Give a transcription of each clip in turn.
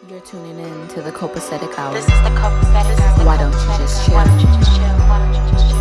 You're tuning in to the Copacetic Hour. This is the copacetic hour. Why don't you just chill? Why don't you just chill? Why don't you just chill?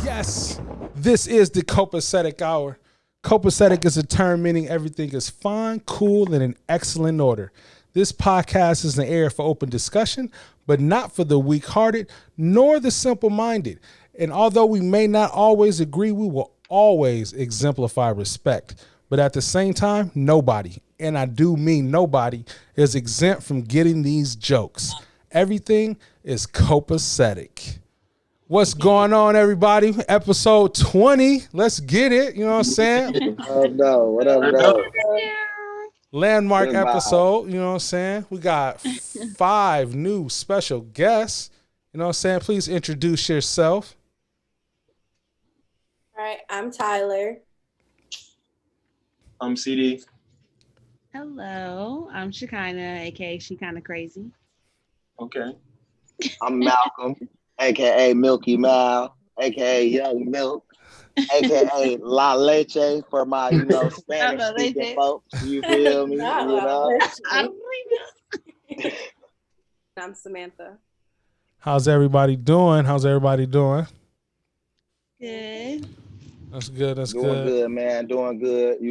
Yes, this is the Copacetic Hour. Copacetic is a term meaning everything is fine, cool, and in excellent order. This podcast is an area for open discussion, but not for the weak-hearted nor the simple-minded. And although we may not always agree, we will always exemplify respect. But at the same time, nobody, and I do mean nobody, is exempt from getting these jokes. Everything is copacetic. What's going on, everybody? Episode 20. Let's get it. You know what I'm saying? What up, though? Landmark Goodbye. episode. You know what I'm saying? We got 5 new special guests. You know what I'm saying? Please introduce yourself. All right, I'm Tyler. I'm CD. Hello, I'm Shekinah, aka She Kinda Crazy. Okay. I'm Malcolm, aka Milky Mal, aka Young Milk, aka La Leche for my, Spanish speaking Leche. folks. You feel me? I'm Samantha. How's everybody doing? Good. That's good. Doing good, man. Doing good, I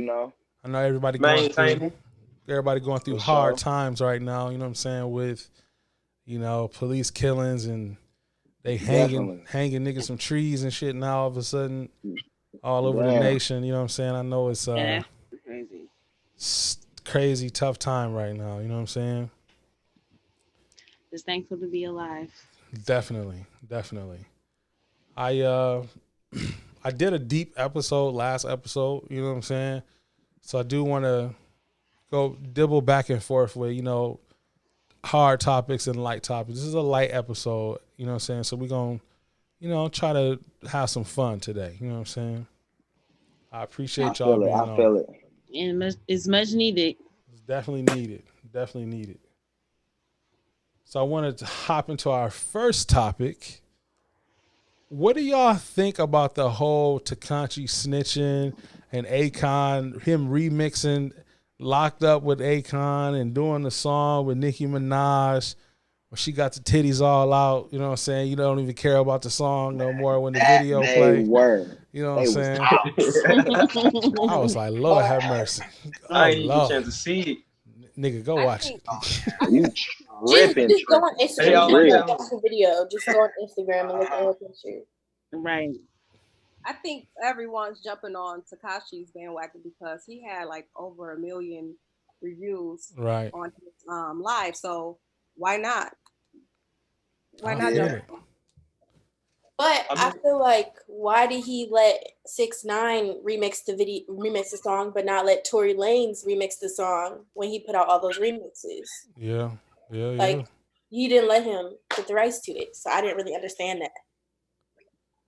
know everybody going through For hard sure. times right now, you know what I'm saying, with, police killings and they hanging niggas from trees and shit now all of a sudden all over the Damn. nation, you know what I'm saying? I know it's Yeah. Crazy. crazy, tough time right now, you know what I'm saying? Just thankful to be alive. Definitely. I I did a deep episode last episode, you know what I'm saying? So I do want to go dibble back and forth with, hard topics and light topics. This is a light episode, you know what I'm saying? So we're going to, try to have some fun today, you know what I'm saying? I appreciate y'all being on. I feel it. And it's much needed. It's definitely needed. So I wanted to hop into our first topic. What do y'all think about the whole Tekashi snitching and Akon, him remixing Locked Up with Akon and doing the song with Nicki Minaj where she got the titties all out, you know what I'm saying? You don't even care about the song no more when the video They plays. were. You know what I'm They saying? was I was like, Lord have mercy. I ain't even Lord. chance to see it. Nigga, go watch it. You tripping. Just go on Hey, Instagram. y'all Just like watch the video. Just go on Instagram and look at her picture. Right. I think everyone's jumping on Tekashi's bandwagon because he had like over 1 million reviews Right. on his live. So why not? Why I not feel jump it. on? But I feel like, why did he let 6ix9ine remix the song, but not let Tory Lanez remix the song when he put out all those remixes? Yeah. Like, he didn't let him get the rights to it, so I didn't really understand that.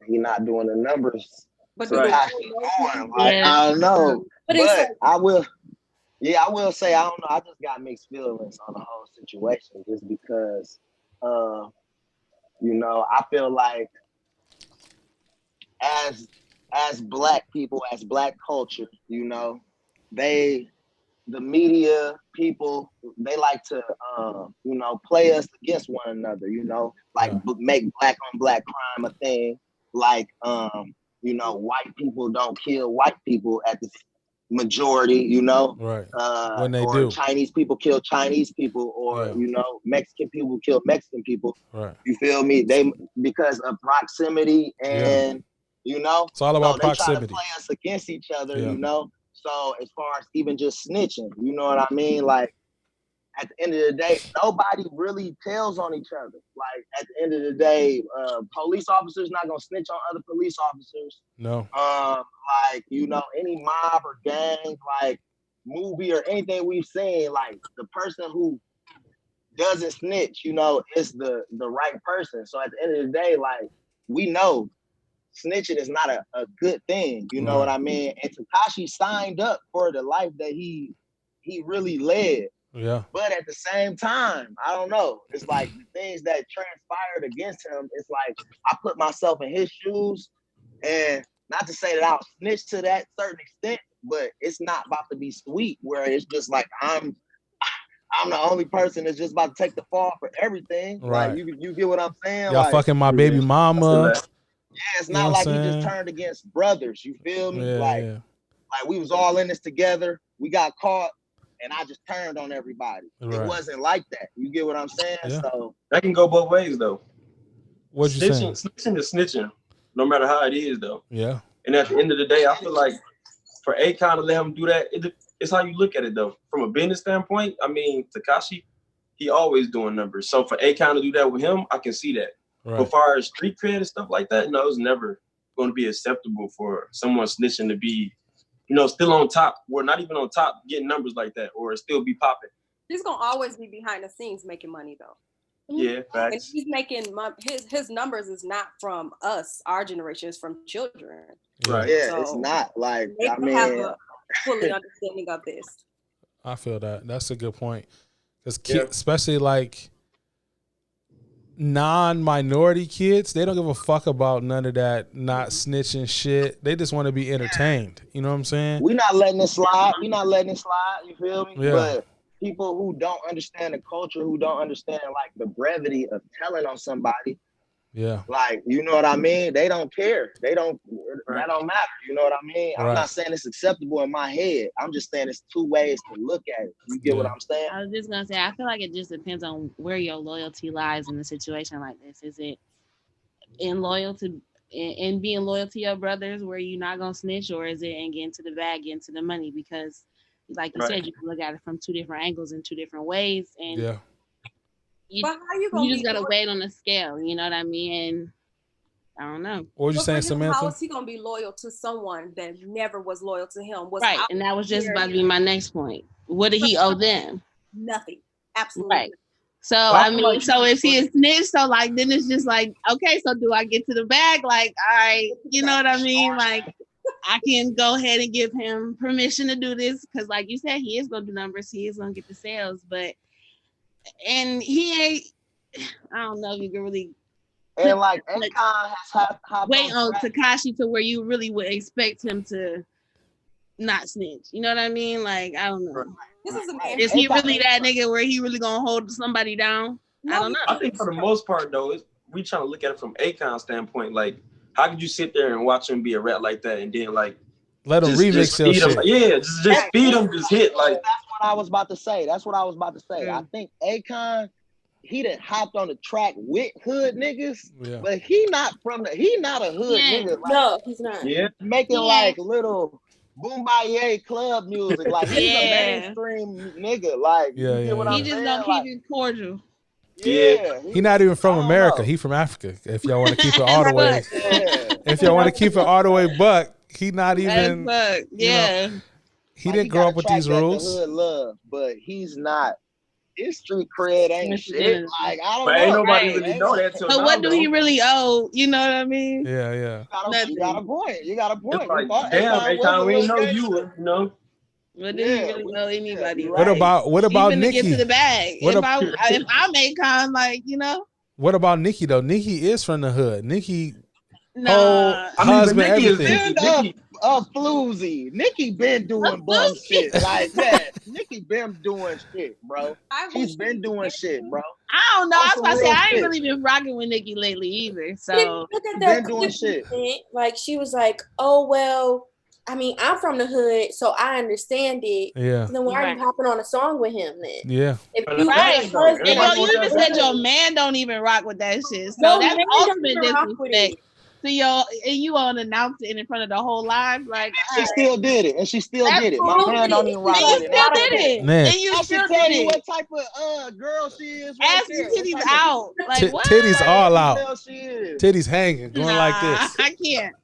He not doing the numbers. But So do Tekashi they- going, like, Yeah. I don't know. But it's But like, I will say, I don't know. I just got mixed feelings on the whole situation just because, I feel like as black people, as black culture, the media people, they like to, play us against one another, like make black on black crime a thing. Like, white people don't kill white people at the majority, Right. When they or do. Chinese people kill Chinese people, or, Mexican people kill Mexican people. Right. You feel me? They, because of proximity and, It's all about so they try to proximity. play us against each other, Yeah. So as far as even just snitching, you know what I mean? Like, at the end of the day, nobody really tells on each other. Like, at the end of the day, police officers not gonna snitch on other police officers. No. Like, any mob or gang, like, movie or anything we've seen, like, the person who doesn't snitch, is the right person. So at the end of the day, like, we know snitching is not a good thing. You know what I mean? And Tekashi signed up for the life that he really led. Yeah. But at the same time, I don't know. It's like the things that transpired against him. It's like I put myself in his shoes, and not to say that I'll snitch to that certain extent, but it's not about to be sweet. Where it's just like I'm the only person that's just about to take the fall for everything. Right. Like you get what I'm saying? Y'all Like, fucking my baby mama. yeah, it's You know not what like I'm he just saying? turned against brothers. You feel me? Yeah, like yeah. we was all in this together. We got caught, and I just turned on everybody. Right. It wasn't like that. You get what I'm saying? Yeah. So That can go both ways though. What you saying? Snitching is snitching, no matter how it is though. Yeah. And at the end of the day, I feel like for Akon to let him do that, it's how you look at it though. From a business standpoint, I mean, Tekashi, he always doing numbers. So for Akon to do that with him, I can see that. Right. But as far as street cred and stuff like that, no, it's never going to be acceptable for someone snitching to be, still on top. Or not even on top getting numbers like that, or still be popping. He's gonna always be behind the scenes making money though. Yeah, And facts. he's making his numbers is not from us, our generation, it's from children. Right. yeah, So, it's not like They I can have mean, a fully understanding of this. I feel that. That's a good point. Because Yeah. especially like non-minority kids, they don't give a fuck about none of that not snitching shit. They just want to be entertained. You know what I'm saying? we not letting it slide. We not letting it slide. You feel me? Yeah. But people who don't understand the culture, who don't understand like the brevity of telling on somebody, Yeah. like, you know what I mean? They don't care. That don't matter. You know what I mean? I'm Right. not saying it's acceptable in my head. I'm just saying it's two ways to look at it. You get what Yeah. I'm saying? I was just gonna say, I feel like it just depends on where your loyalty lies in a situation like this. Is it in being loyal to your brothers, where you're not gonna snitch, or is it in getting to the bag, getting to the money? Because, like you Right. said, you can look at it from two different angles in two different ways, and Yeah. you, But how you gonna you just be gotta loyal- weigh it on the scale. You know what I mean? And I don't know. What was you but for saying, him, Samantha? How is he gonna be loyal to someone that never was loyal to him? Was Right, out and that was just there about to be my next point. What did he owe them? nothing. Absolutely. Right. So I I feel mean, like- so if he is snitch, so like then it's just like, okay, so do I get to the bag? Like, all right, you know what I mean? Like, I can go ahead and give him permission to do this because, like you said, he is gonna do numbers, he is gonna get the sales, and he ain't. I don't know if you can really And like Akon has hopped wait on track. Tekashi to where you really would expect him to not snitch. You know what I mean? Like, I don't know. This is a man. Right. Is he Akon- really that nigga where he really gonna hold somebody down? I don't know. I think for the most part, though, we trying to look at it from Akon's standpoint. Like, how could you sit there and watch him be a rat like that, and then like Let them just remix your feed him? shit. Yeah, just feed him, just hit like. That's what I was about to say. Mm. I think Akon, he done hopped on the track with hood niggas, Yeah. but he not a hood Yeah. nigga. Like, No, he's not. Yeah, making Yeah. like little Boombaye club music. Like he's Yeah. a mainstream nigga. Like Yeah, you yeah, get what yeah. He I'm just saying? gonna Like, keep it cordial. yeah. He not even from I don't America. know. He from Africa. If y'all want to keep it all the way, Yeah. if y'all want to keep it all the way buck, he not As even. fuck. Yeah. He Like, didn't grow got up a with track these that the rules. hood love, but he's not. His street cred ain't Yes, shit. it is. Like I don't but know. ain't nobody Right. really know that till So now. what do he though. really owe? You know what I mean? Yeah, yeah. You got a point. You got a point. It's like, We thought damn, Akon was Akon, a we ain't little know you. gangster. You know. What do he Yeah, really owe anybody? you're What right. about Even to get Nicki? to the bag. What If I'm Akon, like, you know, What about Nicki though? Nicki is from the hood. Nicki nah. whole I mean, but husband, Nicki is everything. Nicki. Floozy. Nicki been doing bum shit. Like that. Nicki been doing shit, bro. She's been doing shit, bro. I don't know. I was That's about to some say real I ain't shit. really been rocking with Nicki lately either. So Look at She that been doing clip shit. she sent. Like she was like, "Oh well, I mean, I'm from the hood, so I understand it. Yeah, So then why are Right. you hopping on a song with him then? yeah. If But you that's right. his husband, And Everybody you want even that said your man don't even rock with that shit. So No, that's man don't ultimate even rock with disrespect it. to your, and you on announce it in front of the whole live. Like, She still did it, and she still did it. My Absolutely. man don't even rock and with you it. still I did don't it. Man. And you I still can tell did you it. what type of girl she is. Right Ass there. and What titties type of out. Like, what? Titties all out. female she is. Titties hanging, going like this. I can't.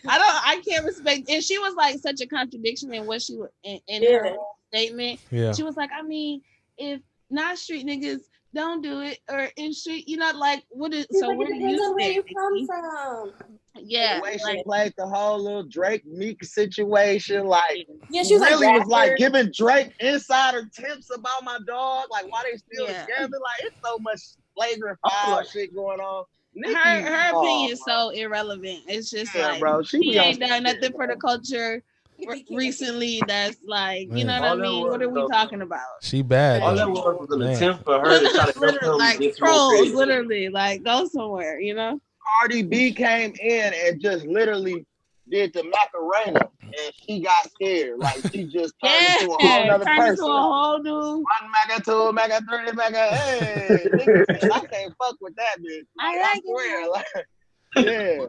I can't respect. And she was like such a contradiction in what she was in Yeah. her whole statement. Yeah, She was like, I mean, if not street niggas don't do it, or and she, like what is It's so like, where it do depends you on where you stand, come Nikki? from. Yeah, The way she like, played the whole little Drake Meek situation, like Yeah, she was like, really was like rapper. giving Drake insider tips about my dog, like why they still Yeah. together. Like it's so much flagrant I feel foul like- shit going on. Nikki, her oh, opinion is bro. so irrelevant. It's just Yeah, like bro, she be on ain't some done shit, nothing for the bro. culture recently. That's like, you know Man. what I All that mean? was, What are we though, talking about? She bad all that though. was an Man. attempt for her to try to help Literally, him like get more trolls, credit. literally, like go somewhere, you know? Cardi B came in and just literally did the Macarena, and she got scared. Like she just turned into a whole nother turn into person. a whole new. One Maca, two Maca, three Maca. Hey, nigga said, I can't fuck with that bitch. Like, I swear, like, yeah.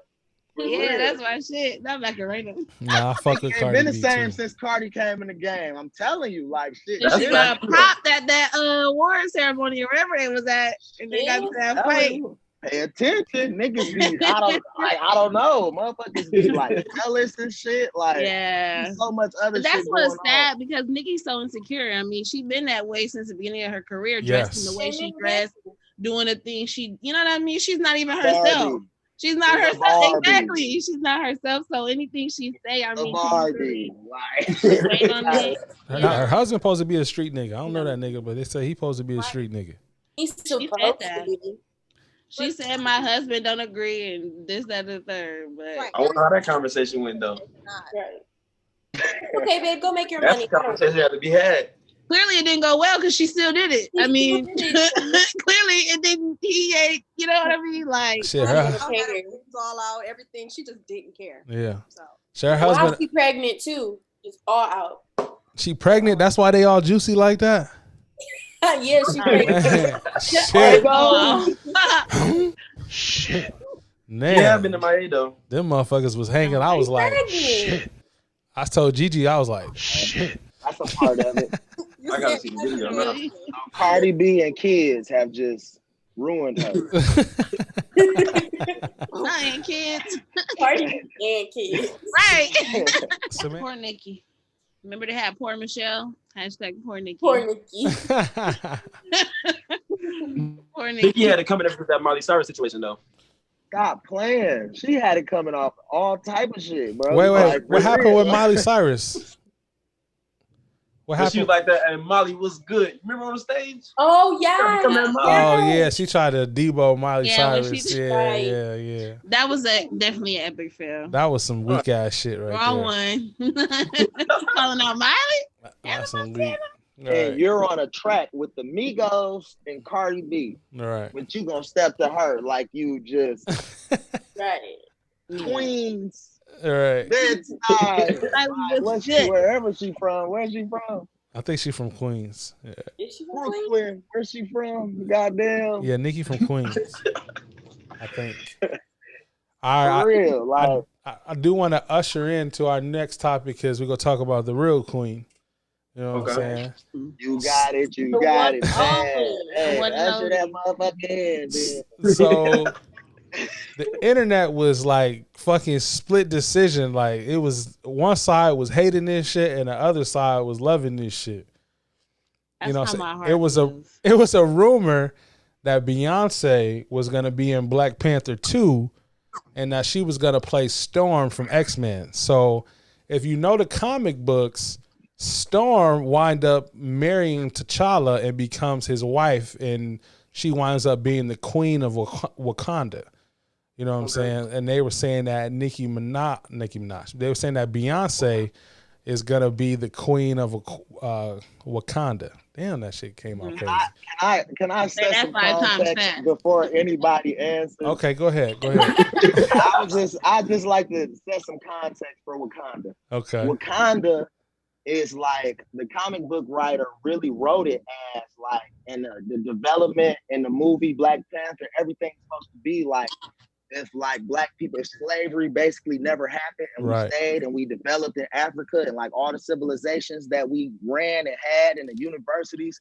Yeah, that's my shit. That Macarena. Nah, I fuck with Ain't Cardi been the B same too. since Cardi came in the game. I'm telling you, like shit. And she That's got right. popped at that award ceremony or wherever it was at, and they got to that fight. Pay attention, niggas be I don't know, motherfuckers be like jealous and shit. Like Yeah. so much other But that's shit what's going on. sad because Nikki's so insecure. I mean, she been that way since the beginning of her career, dressing Yes. the way she dressed, doing the things she, you know what I mean? She's not even herself. Barbie, She's not She's a herself. Barbie. Exactly. She's not herself. So anything she say, I the mean, Barbie, like wait on it. Her husband supposed to be a street nigga. I don't know that nigga, but they say he supposed to be a street nigga. He's She supposed said to that. be. She said my husband don't agree and this, that, and the third. But Right. I wonder how that conversation went though. Right. Okay, babe, go make your That's money. the conversation that had to be had. clearly it didn't go well because she still did it. I She mean, still clearly it didn't. He ain't. You know what I mean? Like, Shit, Like, her, I got it all out, everything. She just didn't care. yeah. So So her Wow, husband, she pregnant too. It's all out. she pregnant. That's why they all juicy like that. Yeah, she pregnant. Man, There you shit, go. shit. Yeah, I've Man, been to my though. them motherfuckers was hanging. I was like, pregnant. shit. I told Gigi, I was like, shit. That's a part of it. you I gotta said- see the video now. really? Cardi B and kids have just ruined her. I ain't kids. Party and kids. Right. So, man- Poor Nikki. Remember they had poor Michelle? Hashtag poor Nikki. Poor Nikki. Poor Nikki Nikki. had to come in with that Miley Cyrus situation though. Stop playing. She had it coming off all type of shit, bro. Wait, Like, what for happened real. with Miley Cyrus? What But she happened? was like that, and Molly was good. Remember on the stage? Oh yeah. Come at Molly. Oh yeah, she tried to debo Miley Yeah, when Cyrus. she- Yeah, Right. yeah. That was definitely an epic fail. That was some weak ass shit right Wrong there. one. Calling out Miley? That's some weak. All And right, you're on a track with the Migos and Cardi B, all right. but you gonna step to her like you just Right. Queens, All right. Bed-Stuy, Like, what's legit. she, wherever she from. Where's she from? I think she from Queens. Yeah, Is she from Queens? Brooklyn. Where's she from? Goddamn. yeah, Nikki from Queens. I think. For All right, real. Like, I do want to usher into our next topic because we're gonna talk about the real queen. You know what I'm Okay. saying? you got it. You The got one it, man. only. Hey, One usher that only. motherfucker in, man. So the internet was like fucking split decision. Like it was one side was hating this shit and the other side was loving this shit. That's You know, how so my heart it was a rumor that Beyonce was gonna be in Black Panther 2 and that she was gonna play Storm from X-Men. So if you know the comic books, Storm wind up marrying T'Challa and becomes his wife, and she winds up being the queen of Wakanda. You know what I'm saying? And they were saying that Nicki Minaj. They were saying that Beyonce is gonna be the queen of Wakanda. Damn, that shit came out crazy. Can I set that some 5 times context fast. before anybody answers? Okay, go ahead. Go ahead. I just like to set some context for Wakanda. Okay. Wakanda is like the comic book writer really wrote it as like, and the development in the movie Black Panther, everything's supposed to be like if like black people, if slavery basically never happened and Right. we stayed and we developed in Africa and like all the civilizations that we ran and had in the universities,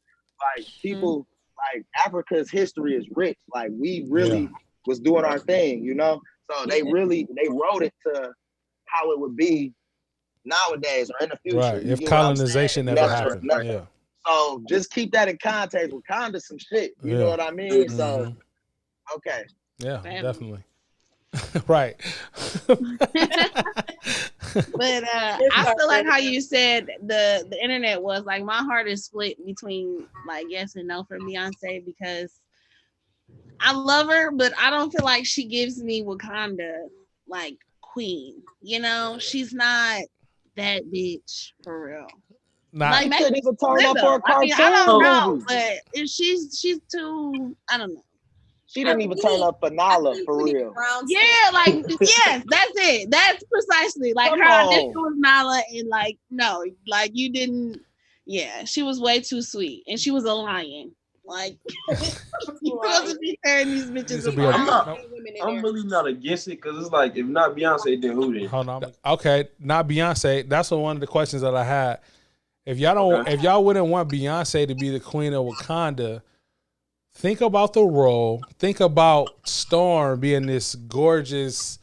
like people like Africa's history is rich. Like we really was doing our thing, you know? So they wrote it to how it would be nowadays or in the future. Right. You If get what I'm colonization saying? never That's happened. nothing. Yeah. So just keep that in context. Wakanda's some shit. You know what I mean? So okay. Yeah, Family. definitely. Right. But I feel like how you said the internet was like, my heart is split between like yes and no for Beyonce, because I love her, but I don't feel like she gives me Wakanda like queen. You know, she's not that bitch for real. Not, Like, She couldn't even turn up for a I mean, cartoon I don't know, movie. but she's too, I don't know. She didn't even turn up for Nala for real. Yeah, like yes, that's it. That's precisely like Come her audition on. was Nala, and like no, like you didn't. Yeah, she was way too sweet, and she was a lion. Like you supposed to be tearing these Needs bitches to be a- apart. I'm really not against it because it's like if not Beyonce, then who then? hold on. Okay, not Beyonce. That's one of the questions that I had. If y'all don't, if y'all wouldn't want Beyonce to be the queen of Wakanda, think about the role. Think about Storm being this gorgeous,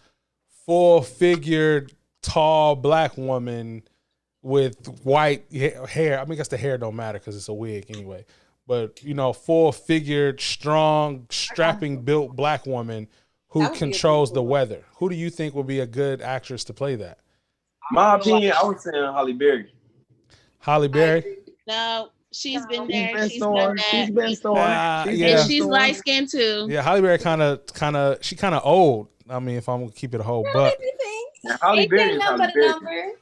full-figured, tall black woman with white hair. I mean, I guess the hair don't matter because it's a wig anyway. But you know, full-figured, strong, strapping built black woman who controls the weather. Who do you think would be a good actress to play that? My opinion, I was saying Holly Berry. Halle Berry. No, she's been there. She's been She's done Storm. that. She's been Storm. Yeah. And she's light skinned too. Yeah, Halle Berry kind of she kind of old. I mean, if I'm gonna keep it a whole, but Now, Holly Berry is Holly Berry.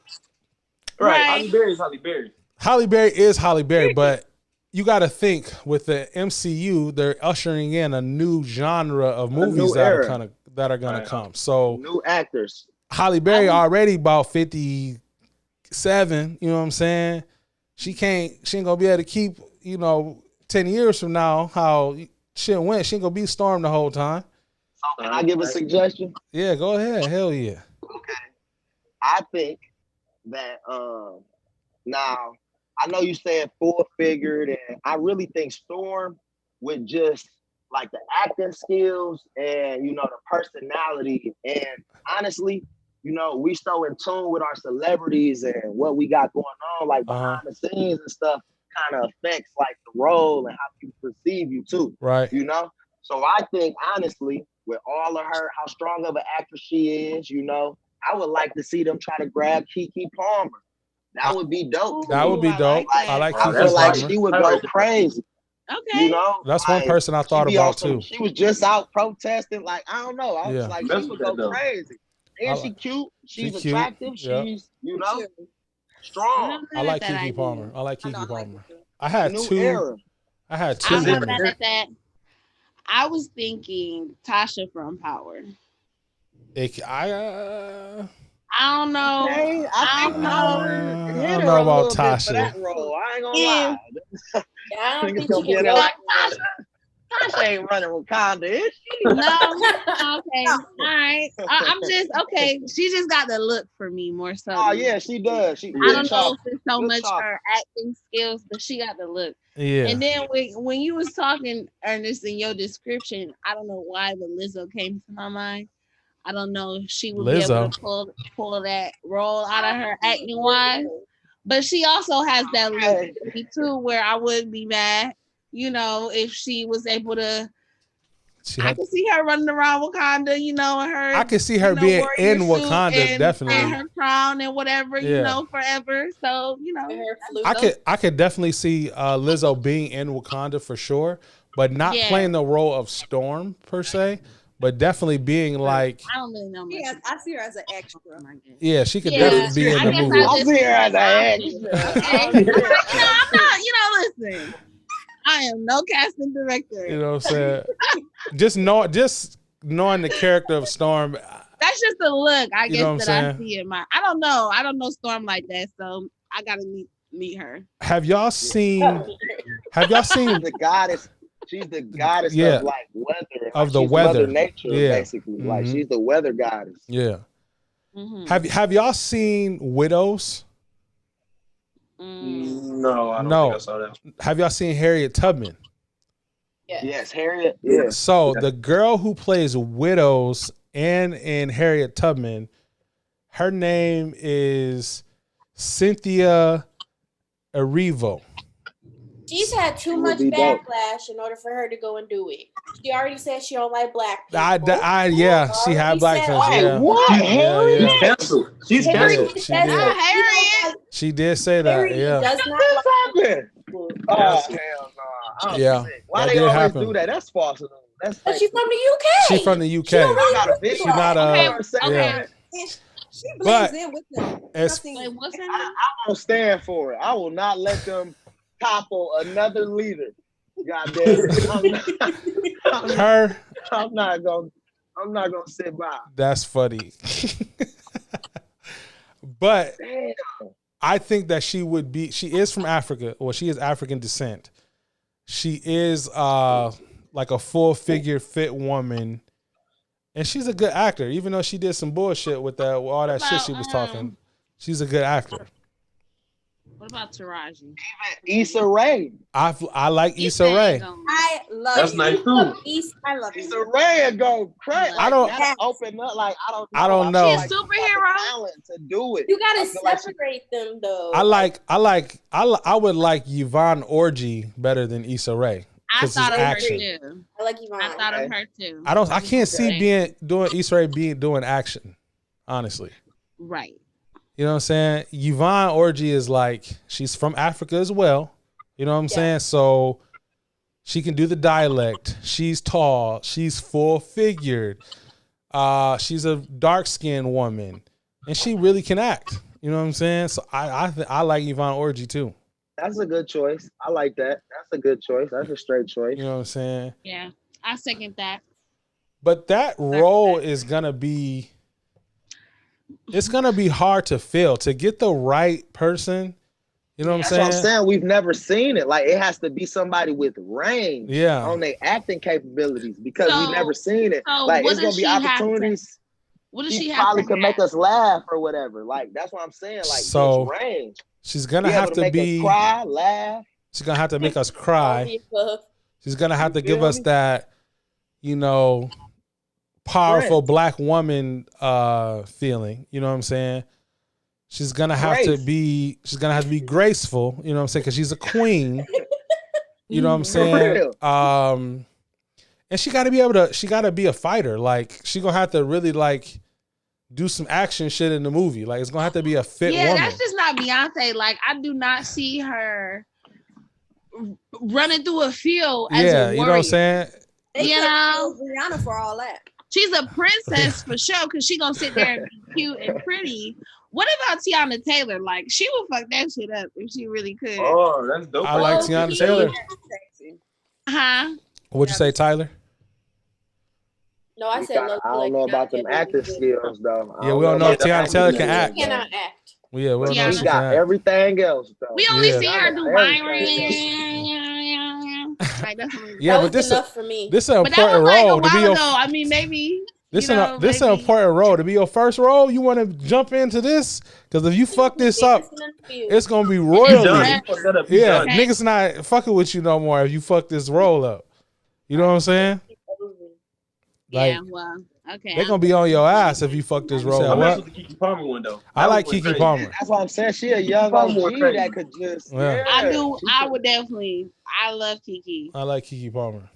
Right. Holly Berry is Holly Berry. Halle Berry is Halle Berry, but you got to think with the MCU, they're ushering in a new genre of movies new that era. are gonna come. So New actors. Halle Berry already about 57. You know what I'm saying? She ain't gonna be able to keep, 10 years from now how shit went. She ain't gonna be Storm the whole time. So can I give a suggestion? Yeah, go ahead. Hell yeah. Okay. I think that now I know you said full figured, and I really think Storm with just like the acting skills and the personality, and honestly, we so in tune with our celebrities and what we got going on, like behind the scenes and stuff, kind of affects like the role and how people perceive you too. Right. So I think honestly, with all of her, how strong of an actress she is, I would like to see them try to grab Keke Palmer. That would be dope. That would be dope. I like I Keke feel like Palmer. she would go crazy. Okay. That's one person I thought about too. She was just out protesting. Like, I don't know. I was Yeah. like, That's she would what go that crazy. And she cute. She's cute. attractive. Yeah. She's, strong. I like Keke Palmer. I like Keke Palmer. I had New two. era. I had two. I'm not women. mad at that. I was thinking Tasha from Power. I don't know. Okay, I think Howard hit I don't her know a about little bit Tasha. for that role. I ain't gonna Yeah. lie. Yeah, I don't Niggas think gonna she can get go. like Tasha ain't running Wakanda, is she? No. Okay. All right. I'm just okay. She just got the look for me more so. Oh yeah, she does. She I don't know if it's so Good much talk. her acting skills, but she got the look. Yeah. And then when you was talking, Ernest, in your description, I don't know why, but Lizzo came to my mind. I don't know if she would be able to pull that role out of her acting wise, but she also has that look to me too, where I wouldn't be mad, if she was able to. I could see her running around Wakanda, and her. I could see her being warrior in suit Wakanda, definitely. and her crown and whatever, forever. So I could definitely see Lizzo being in Wakanda for sure, but not playing the role of Storm per se, but definitely being like. I don't really know much. Yeah, I see her as an extra. Yeah, she could definitely be in the movie. I see her as an extra. Okay. Listen. I am no casting director. You know what I'm saying? just knowing the character of Storm. That's just a look, I You know guess, what I'm that I see in my. I don't know. I don't know Storm like that, so I gotta meet her. Have y'all seen? She's the goddess. She's the goddess of like weather. Of the she's weather. Mother Nature, basically. Mm-hmm. Like she's the weather goddess. Yeah. Mm-hmm. Have y'all seen Widows? No, I don't think I saw that. Have y'all seen Harriet Tubman? Yes, Harriet. Yeah. So the girl who plays Widows and in Harriet Tubman, her name is Cynthia Erivo. She's had too She would much be dope. backlash in order for her to go and do it. She already said she don't like black people. Yeah, she had black friends. Hey, Yeah. what? Harriet? Yeah. She's canceled. She's Harriet canceled. She says did. that Harriet. She did say that. Harriet Yeah. does What not just like happened? people. Oh, Yes. hell no. I'm Yeah, sick. Why that they did always happen. do that? That's false news. That's But fake. she's from the UK. She from the UK. She don't really I got a like big She not Okay, yeah. She But blends in with them. as Wait, what's her I name? won't stand for it. I will not let them topple another leader. Goddamn. her, I'm not gonna sit by. that's funny. But Damn. I think that she is from Africa, or she is African descent. She is like a full figure fit woman. And she's a good actor, even though she did some bullshit with all that shit she was talking. She's a good actor. What about Taraji? Issa Rae. I like Issa Rae. I love That's you. nice too. I love you. Issa Rae go crazy. I don't- That'll open up. Like I don't know. She's a Like, she got the superhero? talent to do it. You gotta I feel like she- separate them though. I would like Yvonne Orji better than Issa Rae. I 'Cause thought it's of her action. too. I like Yvonne. I thought of her too. I can't see doing Issa Rae doing action, honestly. Right. You know what I'm saying? Yvonne Orji is like, she's from Africa as well. You know what I'm saying? So she can do the dialect. She's tall. She's full figured. She's a dark skinned woman, and she really can act. You know what I'm saying? So I like Yvonne Orji too. That's a good choice. I like that. That's a good choice. That's a straight choice. You know what I'm saying? Yeah. I second that. But that role is gonna be, it's gonna be hard to fill, to get the right person. You know what I'm That's saying? what I'm saying. We've never seen it. Like it has to be somebody with range Yeah. on their acting capabilities because So- we've never seen it. so Like what it's gonna does be she have to- opportunities. What does She she have probably to could make have? us laugh or whatever. Like that's what I'm saying. Like So, just range. She's gonna Be have able to make us be. cry, laugh. She's gonna have to make us All cry. the above. She's gonna have to You feel give us me? that, powerful Right. black woman feeling. You know what I'm saying? She's gonna have to Grace. be. She's gonna have to be graceful. You know what I'm saying? Because she's a queen. You know what I'm For saying? real. And she got to be able to. She got to be a fighter. Like she gonna have to really like do some action shit in the movie. Like it's gonna have to be a fit Yeah, woman. that's just not Beyonce. Like I do not see her running through a field as a Yeah, warrior. you know what I'm saying? They You could know? kill Rihanna for all that. She's a princess for sure because she gonna sit there and be cute and pretty. What about Tiana Taylor? Like she would fuck that shit up if she really could. Oh, that's dope. I like Oh, Tiana she- Taylor. Sexy. Huh? What'd you say, Tyler? No, I said low. I don't know about them acting skills though. Yeah, we don't know if about Tiana the Taylor acting can skills. act. Cannot act. Yeah, we don't know Tiana- if She she got can act. everything else though. We only Yeah. see her do Everything. like that's what Yeah, that but was this enough for me. this is an But that was important like a role to be while your. ago. I mean, maybe This you is know, this an maybe- important role to be your first role. You want to jump into this because if you fuck this up, it's gonna be You royally. done. You fucked that up. You Yeah, done. Okay. niggas not fucking with you no more if you fuck this role up. You know what I'm saying? Like yeah. Well, okay. they're gonna be on your ass if you fuck this role I mess up. with the Keke Palmer one though. I That like one was Keke crazy. Palmer. That's why I'm saying she a young Palmer OG crazy. that could just. Yeah. I do. she I could- would definitely. I love Kiki. I like Keke Palmer.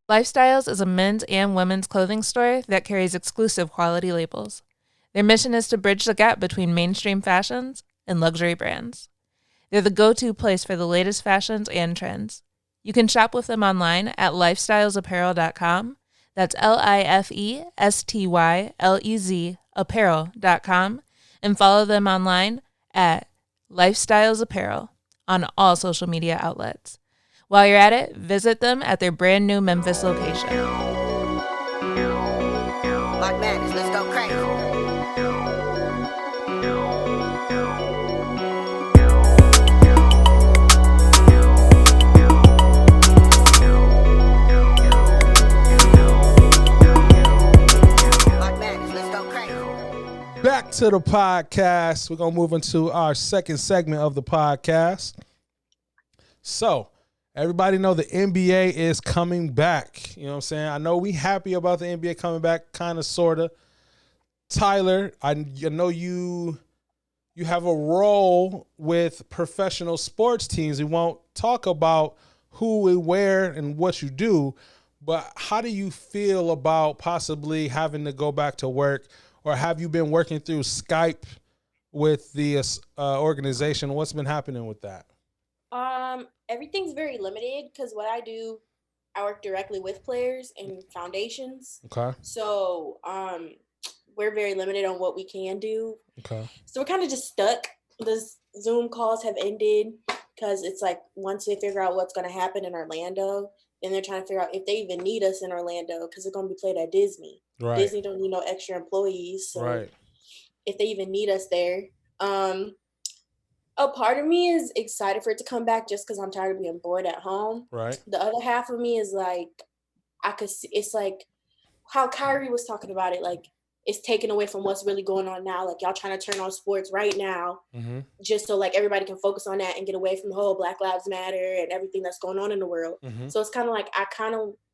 Lifestyles is a men's and women's clothing store that carries exclusive quality labels. Their mission is to bridge the gap between mainstream fashions and luxury brands. They're the go-to place for the latest fashions and trends. You can shop with them online at lifestylesapparel.com. That's LIFESTYLEZ apparel.com. And follow them online at Lifestyles Apparel on all social media outlets. While you're at it, visit them at their brand new Memphis location. Like madness, let's go crazy. Like madness, let's go crazy. Back to the podcast. We're gonna move into our second segment of the podcast. So, everybody know the NBA is coming back. You know what I'm saying? I know we happy about the NBA coming back, kind of, sorta. Tyler, I know you you have a role with professional sports teams. We won't talk about who and where and what you do, but how do you feel about possibly having to go back to work, or have you been working through Skype with the organization? What's been happening with that? Everything's very limited because what I do, I work directly with players and foundations. Okay. So we're very limited on what we can do. Okay. So we're kind of just stuck. The Zoom calls have ended because it's like once they figure out what's going to happen in Orlando, then they're trying to figure out if they even need us in Orlando because it's going to be played at Disney. Right. Disney don't need no extra employees. So right. if they even need us there. A part of me is excited for it to come back just because I'm tired of being bored at home. Right. The other half of me is like, I could see, it's like how Kyrie was talking about it. Like, it's taken away from what's really going on now. Like, y'all trying to turn on sports right now just so like everybody can focus on that and get away from the whole Black Lives Matter and everything that's going on in the world. So it's kind of like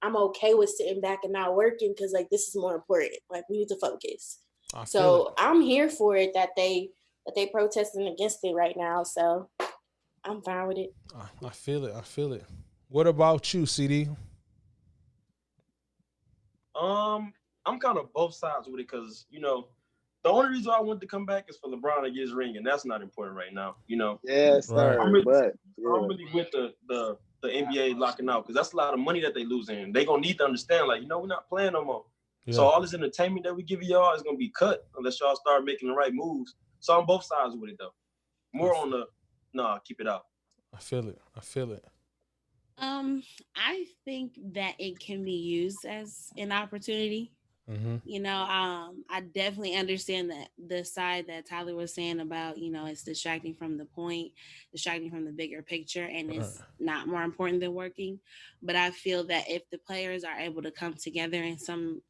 I'm okay with sitting back and not working because like this is more important. Like, we need to focus. So I'm here for it that they protesting against it right now. So I'm fine with it. I feel it. What about you, CD? I'm kind of both sides with it because, you know, the only reason I want to come back is for LeBron to get his ring, and that's not important right now, you know. Yes, sir. I'm really with the NBA locking out because that's a lot of money that they losing. They gonna need to understand, like, you know, we're not playing no more. Yeah. So all this entertainment that we give y'all is gonna be cut unless y'all start making the right moves. So I'm both sides with it though. More on the keep it out. I feel it. I think that it can be used as an opportunity. You know, I definitely understand that the side that Tyler was saying about, you know, it's distracting from the point, distracting from the bigger picture, and it's not more important than working. But I feel that if the players are able to come together in some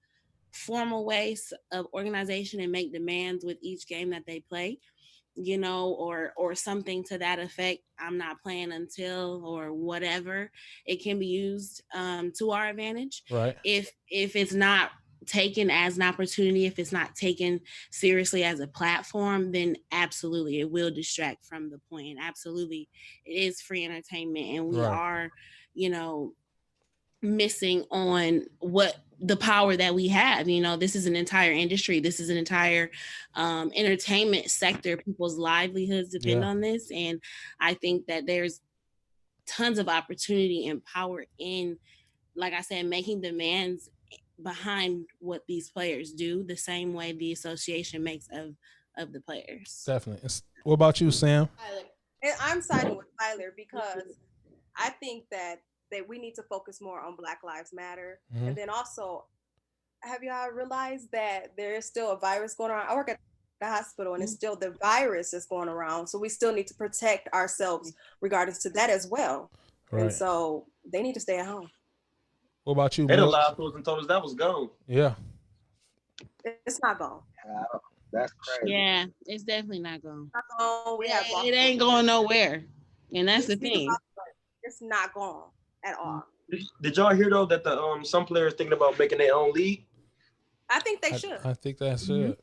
formal ways of organization and make demands with each game that they play, you know, or something to that effect, I'm not playing until, or whatever, it can be used to our advantage. Right. If it's not taken as an opportunity, if it's not taken seriously as a platform, then absolutely it will distract from the point. And absolutely it is free entertainment, and we are, you know, missing on what the power that we have. You know, this is an entire industry. This is an entire entertainment sector. People's livelihoods depend on this. And I think that there's tons of opportunity and power in, like I said, making demands behind what these players do, the same way the association makes of the players. Definitely. What about you, Sam? And I'm siding with Tyler because I think that we need to focus more on Black Lives Matter. And then also, have y'all realized that there is still a virus going on? I work at the hospital, and it's still the virus is going around. So we still need to protect ourselves regardless to that as well. Right. And so they need to stay at home. What about you? They lied to us and told us that was gone. Yeah. It's not gone. That's crazy. Yeah, it's definitely not gone. Not gone. It ain't going nowhere. And that's the thing. It's not gone at all. Did y'all hear though that the some players thinking about making their own league? I think they should. I think they should.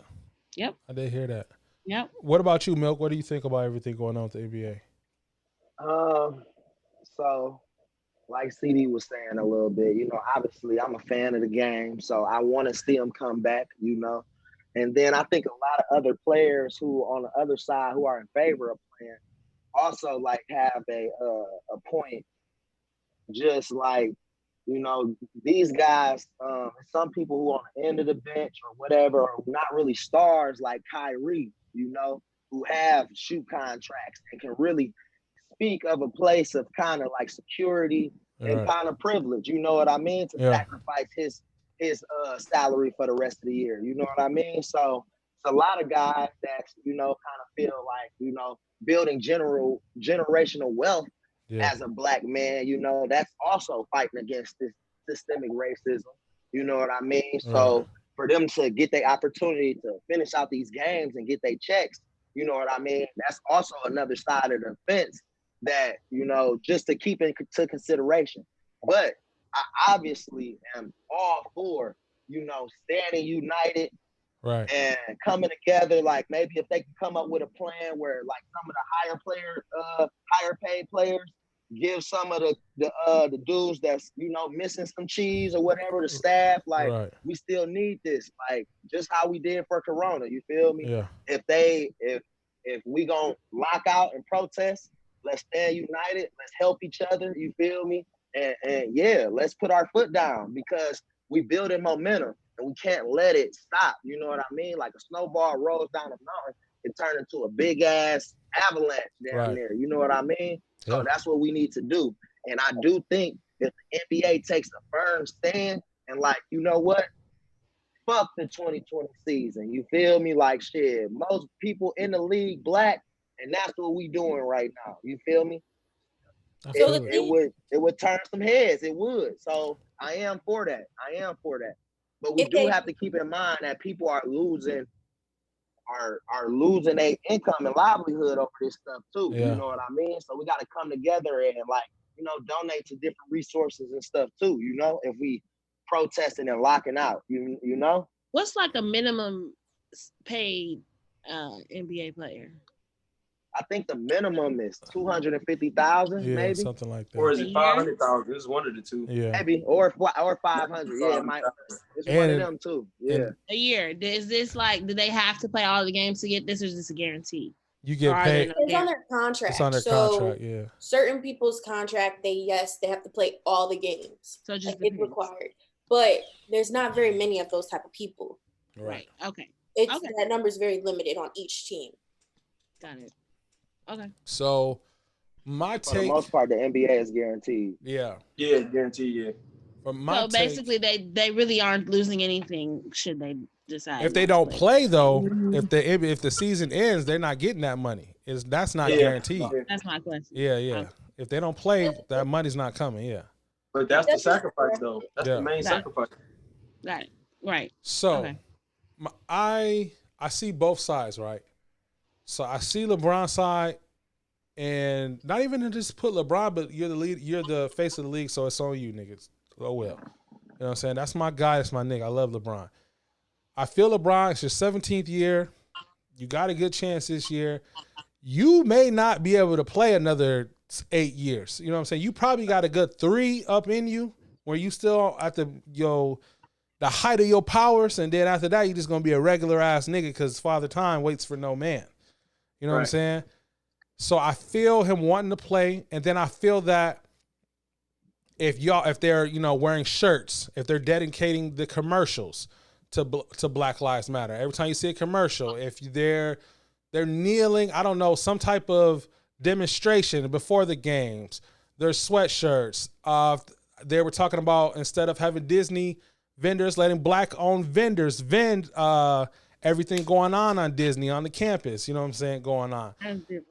Yep. I did hear that. Yep. What about you, Milk? What do you think about everything going on with the NBA? So like CD was saying a little bit, you know, obviously I'm a fan of the game, so I want to see them come back, you know. And then I think a lot of other players who on the other side who are in favor of playing also like have a point. Just like, you know, these guys, some people who are on the end of the bench or whatever, are not really stars like Kyrie, you know, who have shoe contracts and can really speak of a place of kind of like security and kind of privilege, you know what I mean, to sacrifice his salary for the rest of the year, you know what I mean? So it's a lot of guys that, you know, kind of feel like, you know, building generational wealth as a Black man, you know, that's also fighting against this systemic racism, you know what I mean? So for them to get the opportunity to finish out these games and get their checks, you know what I mean, that's also another side of the fence that, you know, just to keep into consideration. But I obviously am all for, you know, standing united Right. and coming together. Like maybe if they can come up with a plan where like some of the higher paid players give some of the dudes that's missing some cheese or whatever the staff. Like Right. we still need this. Like just how we did for Corona. You feel me? Yeah. If we gonna lock out and protest, let's stand united. Let's help each other. You feel me? And yeah, let's put our foot down because we building momentum and we can't let it stop. You know what I mean? Like a snowball rolls down a mountain, it turns into a big ass avalanche down Right. there. You know what I mean? Yeah. So that's what we need to do. And I do think if the NBA takes a firm stand and like, you know what? Fuck the 2020 season. You feel me? Like shit. Most people in the league black, and that's what we doing right now. You feel me? Absolutely. It would turn some heads. It would. So I am for that. But we do have to keep in mind that people are losing their income and livelihood over this stuff too. Yeah. You know what I mean? So we got to come together and like, donate to different resources and stuff too. If we protesting and locking out, you know. What's like a minimum paid NBA player? I think the minimum is 250,000, Yeah, maybe, something like that. Or is it 500,000? It's one of the two. Yeah. maybe, or 500. Yeah, it might. It's one of them too. Yeah. A year. Is this like, do they have to play all the games to get this, or is this a guarantee? You get paid. It's on their contract. It's on their so contract, yeah. certain people's contract, they have to play all the games. So just it's required. But there's not very many of those type of people. Right. Okay. That number is very limited on each team. Got it. Okay. So my For the take, most part, the NBA is guaranteed. yeah. Yeah, guaranteed. Yeah. From my So take, basically, they really aren't losing anything should they decide. if they not don't to play though, if the season ends, they're not getting that money. That's not guaranteed. That's my question. Yeah. If they don't play, that money's not coming. Yeah. But that's the sacrifice, though. That's Yeah. the main sacrifice. Got it. Right. So Okay. I see both sides, right? So I see LeBron's side, and not even to just put LeBron, but you're the lead, you're the face of the league, so it's on you, niggas. Oh well. You know what I'm saying? That's my guy, that's my nigga. I love LeBron. I feel LeBron, it's your 17th year. You got a good chance this year. You may not be able to play another 8 years. You know what I'm saying? You probably got a good 3 up in you where you still at the height of your powers, and then after that, you're just gonna be a regular ass nigga because Father Time waits for no man. You know what I'm saying? So I feel him wanting to play, and then I feel that if they're wearing shirts, if they're dedicating the commercials to Black Lives Matter, every time you see a commercial, if they're kneeling, I don't know, some type of demonstration before the games, there's sweatshirts. They were talking about instead of having Disney vendors, letting Black-owned vendors vend everything going on Disney on the campus. You know what I'm saying? Going on.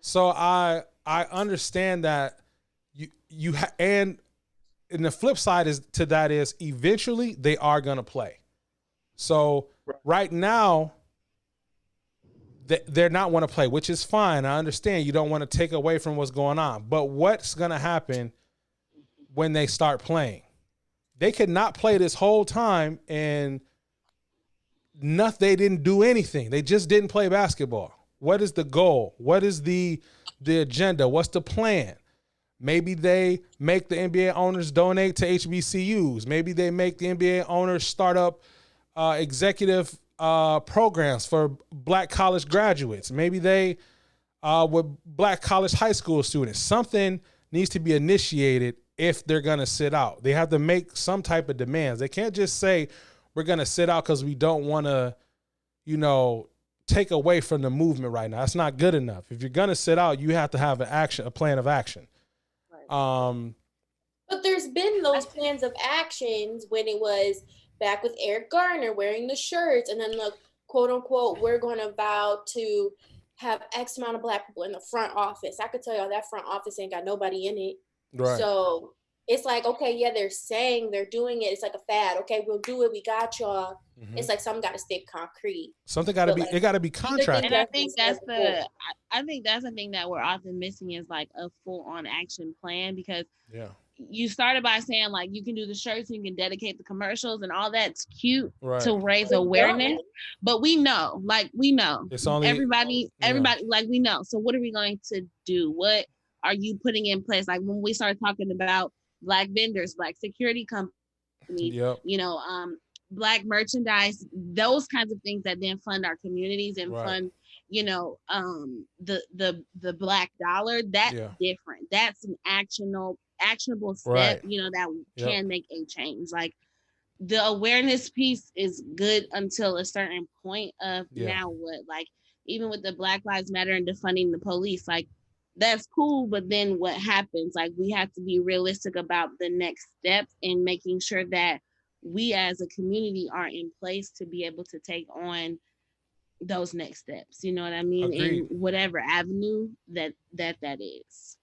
So I understand that and the flip side is eventually they are gonna play. So right now they're not want to play, which is fine. I understand you don't want to take away from what's going on, but what's gonna happen when they start playing? They could not play this whole time and they didn't do anything. They just didn't play basketball. What is the goal? What is the agenda? What's the plan? Maybe they make the NBA owners donate to HBCUs. Maybe they make the NBA owners start up executive programs for Black college graduates. Maybe they with Black college high school students. Something needs to be initiated if they're going to sit out. They have to make some type of demands. They can't just say, we're going to sit out because we don't want to, take away from the movement right now. That's not good enough. If you're going to sit out, you have to have a plan of action. Right. But there's been those plans of actions when it was back with Eric Garner wearing the shirts, and then the quote unquote, we're going to vow to have X amount of Black people in the front office. I could tell y'all that front office ain't got nobody in it. Right. So it's like, okay, yeah, they're saying they're doing it. It's like a fad. Okay, we'll do it. We got y'all. Mm-hmm. It's like something got to stick concrete. Something got to be. It got to be contracted. And I think that's the thing that we're often missing is like a full on action plan, because you started by saying like you can do the shirts and you can dedicate the commercials and all that's cute Right. to raise awareness, but we know It's only everybody like we know. So what are we going to do? What are you putting in place? Like when we start talking about Black vendors, Black security companies, Yep. you know, Black merchandise, those kinds of things that then fund our communities and Right. fund, you know, the Black dollar. That's Yeah. different. That's an actionable step, Right. you know, that Yep. can make a change. Like the awareness piece is good until a certain point of Yeah. now what? Like even with the Black Lives Matter and defunding the police, like that's cool, but then what happens? Like we have to be realistic about the next steps and making sure that we as a community are in place to be able to take on those next steps. You know what I mean? Agreed. In whatever avenue that is.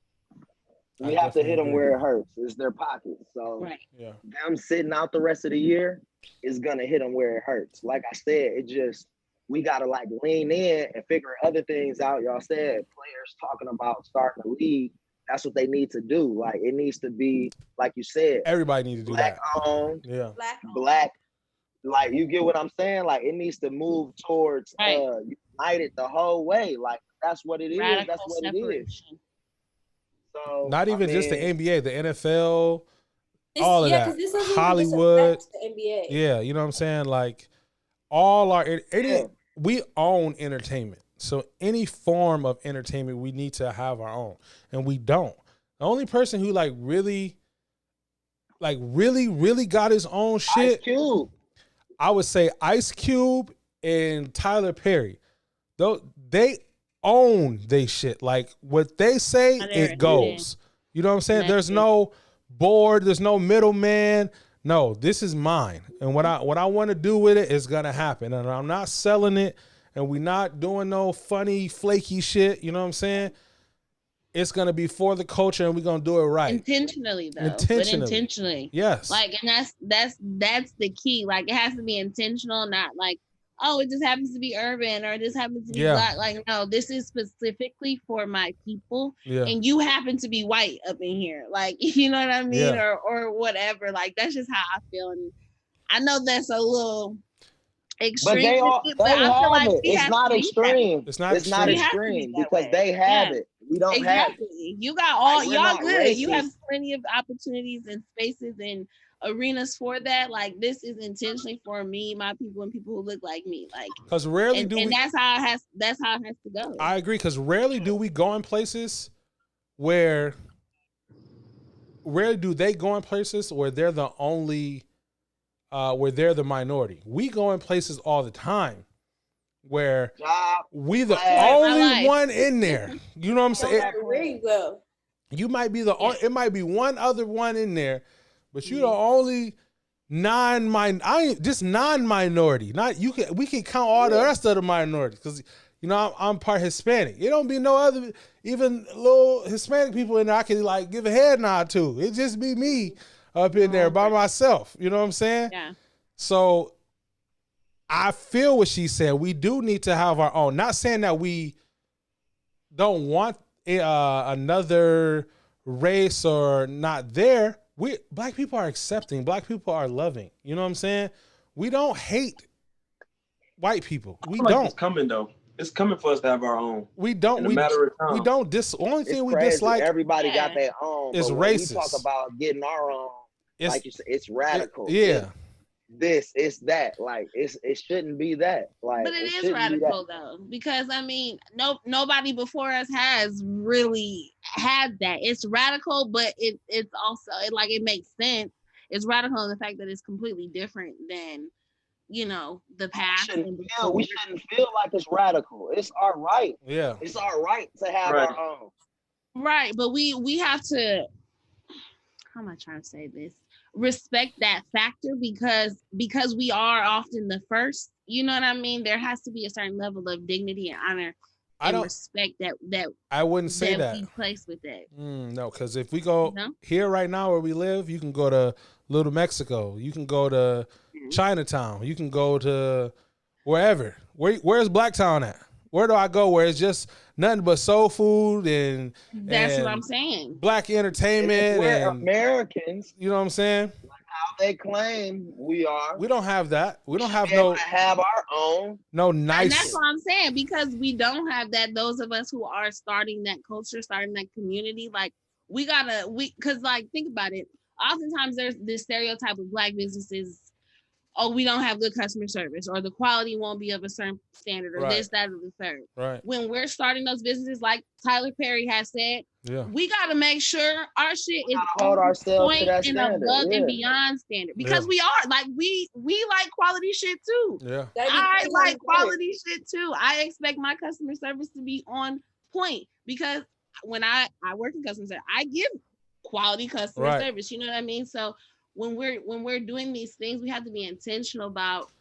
We I have to hit them definitely where it agree. hurts. It's their pockets. So Right. Yeah. them sitting out the rest of the year is gonna hit them where it hurts. Like I said, it just we gotta like lean in and figure other things out. Y'all said players talking about starting a league. That's what they need to do. Like it needs to be, like you said, Everybody need to do Black that. owned, Yeah. Black. Like you get what I'm saying? Like it needs to move towards Right. united the whole way. Like that's what it is. That's Radical what it is. separation. So Not even just the mean, NBA, the NFL, This- all of yeah, that. 'cause this doesn't even Hollywood. just affect the NBA. Yeah, you know what I'm saying? Like all our Yeah. we own entertainment. So any form of entertainment we need to have our own. And we don't. The only person who really got his own Ice shit, Cube. I would say Ice Cube and Tyler Perry. Though they own they shit. Like what they say, Oh, they're- it goes. You know what I'm saying? That's There's it. no board, there's no middleman. No, this is mine. And what I want to do with it is gonna happen. And I'm not selling it, and we're not doing no funny, flaky shit. You know what I'm saying? It's gonna be for the culture, and we're gonna do it right. Intentionally though. Intentionally. But intentionally. Yes. Like, and that's the key. Like, it has to be intentional, not like, oh, it just happens to be urban or it just happens to be Yeah. Black. Like, no, this is specifically for my people, Yeah. and you happen to be white up in here. Like, you know what I mean, Yeah. or whatever. Like, that's just how I feel, and I know that's a little extreme. But they all but they I feel have like it. we It's have not to be that. extreme. It's not It's not extreme. We have to be extreme that because way. they have Yeah. it. We don't have it. Exactly. You got all Like, we're y'all not good. You have racist. plenty of opportunities and spaces and arenas for that. Like, this is intentionally for me, my people, and people who look like me. Like, Because rarely and, do and we. that's how it has to go. I agree. Because rarely do we go in places where. Rarely do they go in places where they're the only. Where they're the minority. We go in places all the time where Job, we the flag. only My life. one in there. You know what I'm No saying? matter where you go. You might be the only, it might be one other one in there, but you're the Mm-hmm. only non-minority. Not you can we can count all the rest of the minorities because you know I'm part Hispanic. It don't be no other even little Hispanic people in there I can like give a head nod to. It just be me up in there by myself. You know what I'm saying? Yeah. So I feel what she said. We do need to have our own. Not saying that we don't want another race or not there. Black people are accepting. Black people are loving. You know what I'm saying? We don't hate white people. We I feel like don't. It's coming though. It's coming for us to have our own. We don't. In a We, matter of time. we don't. Only It's thing we crazy. dislike. Everybody got Yeah. their own. It's but when racist. we talk about getting our own, It's, like you said, it's radical. yeah. It's that. Like it shouldn't be that. Like But it is shouldn't be that. radical though, because I mean, nobody before us has really had that. It's radical, but it's also it makes sense. It's radical in the fact that it's completely different than, you know, the past. We shouldn't feel like it's radical. It's our right. Yeah. It's our right to have Right. our own. Right, but we have to. How am I trying to say this? Respect that factor because we are often the first. You know what I mean? There has to be a certain level of dignity and honor I and don't. respect that I wouldn't say that. we place with that. No, because if we go No? here right now where we live, you can go to Little Mexico. You can go to Chinatown. You can go to wherever. Where's Blacktown at? Where do I go where it's just nothing but soul food and That's and what I'm saying. black entertainment We're and Americans. you know what I'm saying? How they claim we are. We don't have that. We don't have Be able no to have our own. no And nice. that's what I'm saying, because we don't have that. Those of us who are starting that culture, starting that community, like because like think about it. Oftentimes there's this stereotype of black businesses. Oh, we don't have good customer service, or the quality won't be of a certain standard, or Right. this, that, or the third. Right. When we're starting those businesses, like Tyler Perry has said, Yeah. we got to make sure our shit is Hold on ourselves to point that and standard. above and Yeah. beyond standard, because Yeah. we are like we like quality shit too. Yeah. I like quality shit too. I expect my customer service to be on point, because when I work in customer service, I give quality customer Right. service. You know what I mean? So when we're doing these things, we have to be intentional about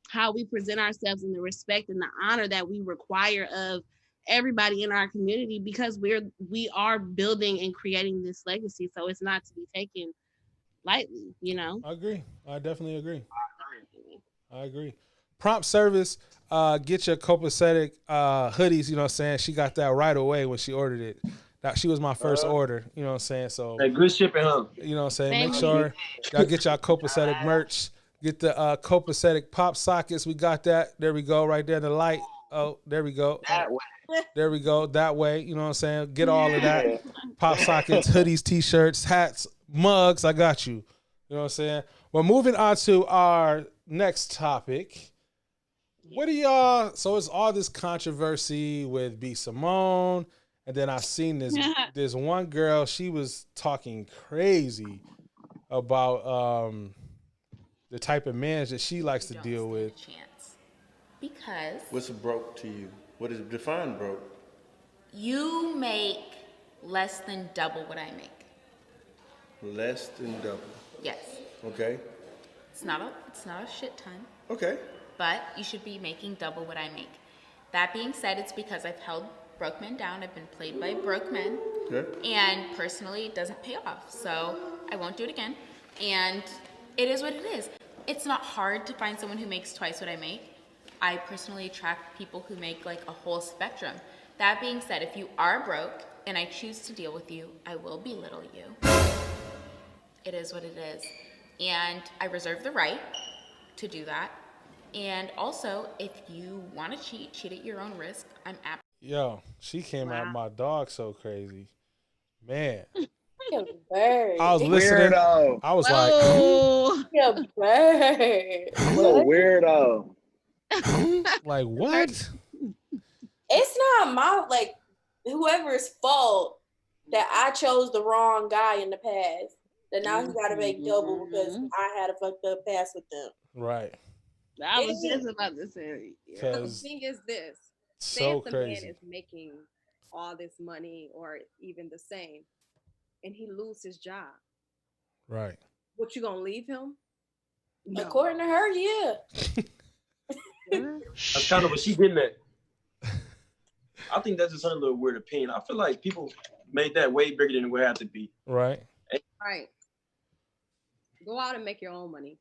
how we present ourselves and the respect and the honor that we require of everybody in our community, because we are building and creating this legacy. So it's not to be taken lightly, you know. I agree. I definitely agree. I agree. Prompt service, get your copacetic hoodies, you know what I'm saying? She got that right away when she ordered it. That she was my first order, you know what I'm saying? So Hey, good shipping, huh? you know what I'm saying? Thank Make you. sure y'all get y'all copacetic merch. Get the copacetic pop sockets. We got that. There we go, right there in the light. Oh, there we go. That way. There we go. That way, you know what I'm saying? Get all of that. Pop sockets, hoodies, t-shirts, hats, mugs. I got you. You know what I'm saying? Well, moving on to our next topic. What do y'all, so it's all this controversy with B. Simone, and then I seen this one girl, she was talking crazy about the type of men that she likes to deal with. Chance. Because What's broke to you? What is define broke? you make less than double what I make. Less than double. Yes. Okay. It's not a shit ton, Okay. but you should be making double what I make. That being said, it's because I've held broke men down. I've been played by broke men. Okay. And personally, it doesn't pay off. So I won't do it again. And it is what it is. It's not hard to find someone who makes twice what I make. I personally attract people who make like a whole spectrum. That being said, if you are broke and I choose to deal with you, I will belittle you. It is what it is. And I reserve the right to do that. And also, if you want to cheat at your own risk. I'm Yo, she came at my dog so crazy. Man. Bird. I was listening. Weirdo. I was Oh, You're a bird. What a weirdo. like what? It's not my like whoever's fault that I chose the wrong guy in the past. That now he got to make double because I had a fucked up past with them. Right. I was just about to say. The 'Cause thing is this. Say so if the man crazy. is making all this money or even the same and he lose his job, Right. what, you gonna leave him? According to her, yeah. That's kind of what she getting at. I think that's just her little weird opinion. I feel like people made that way bigger than it would have to be. Right. Right. Go out and make your own money.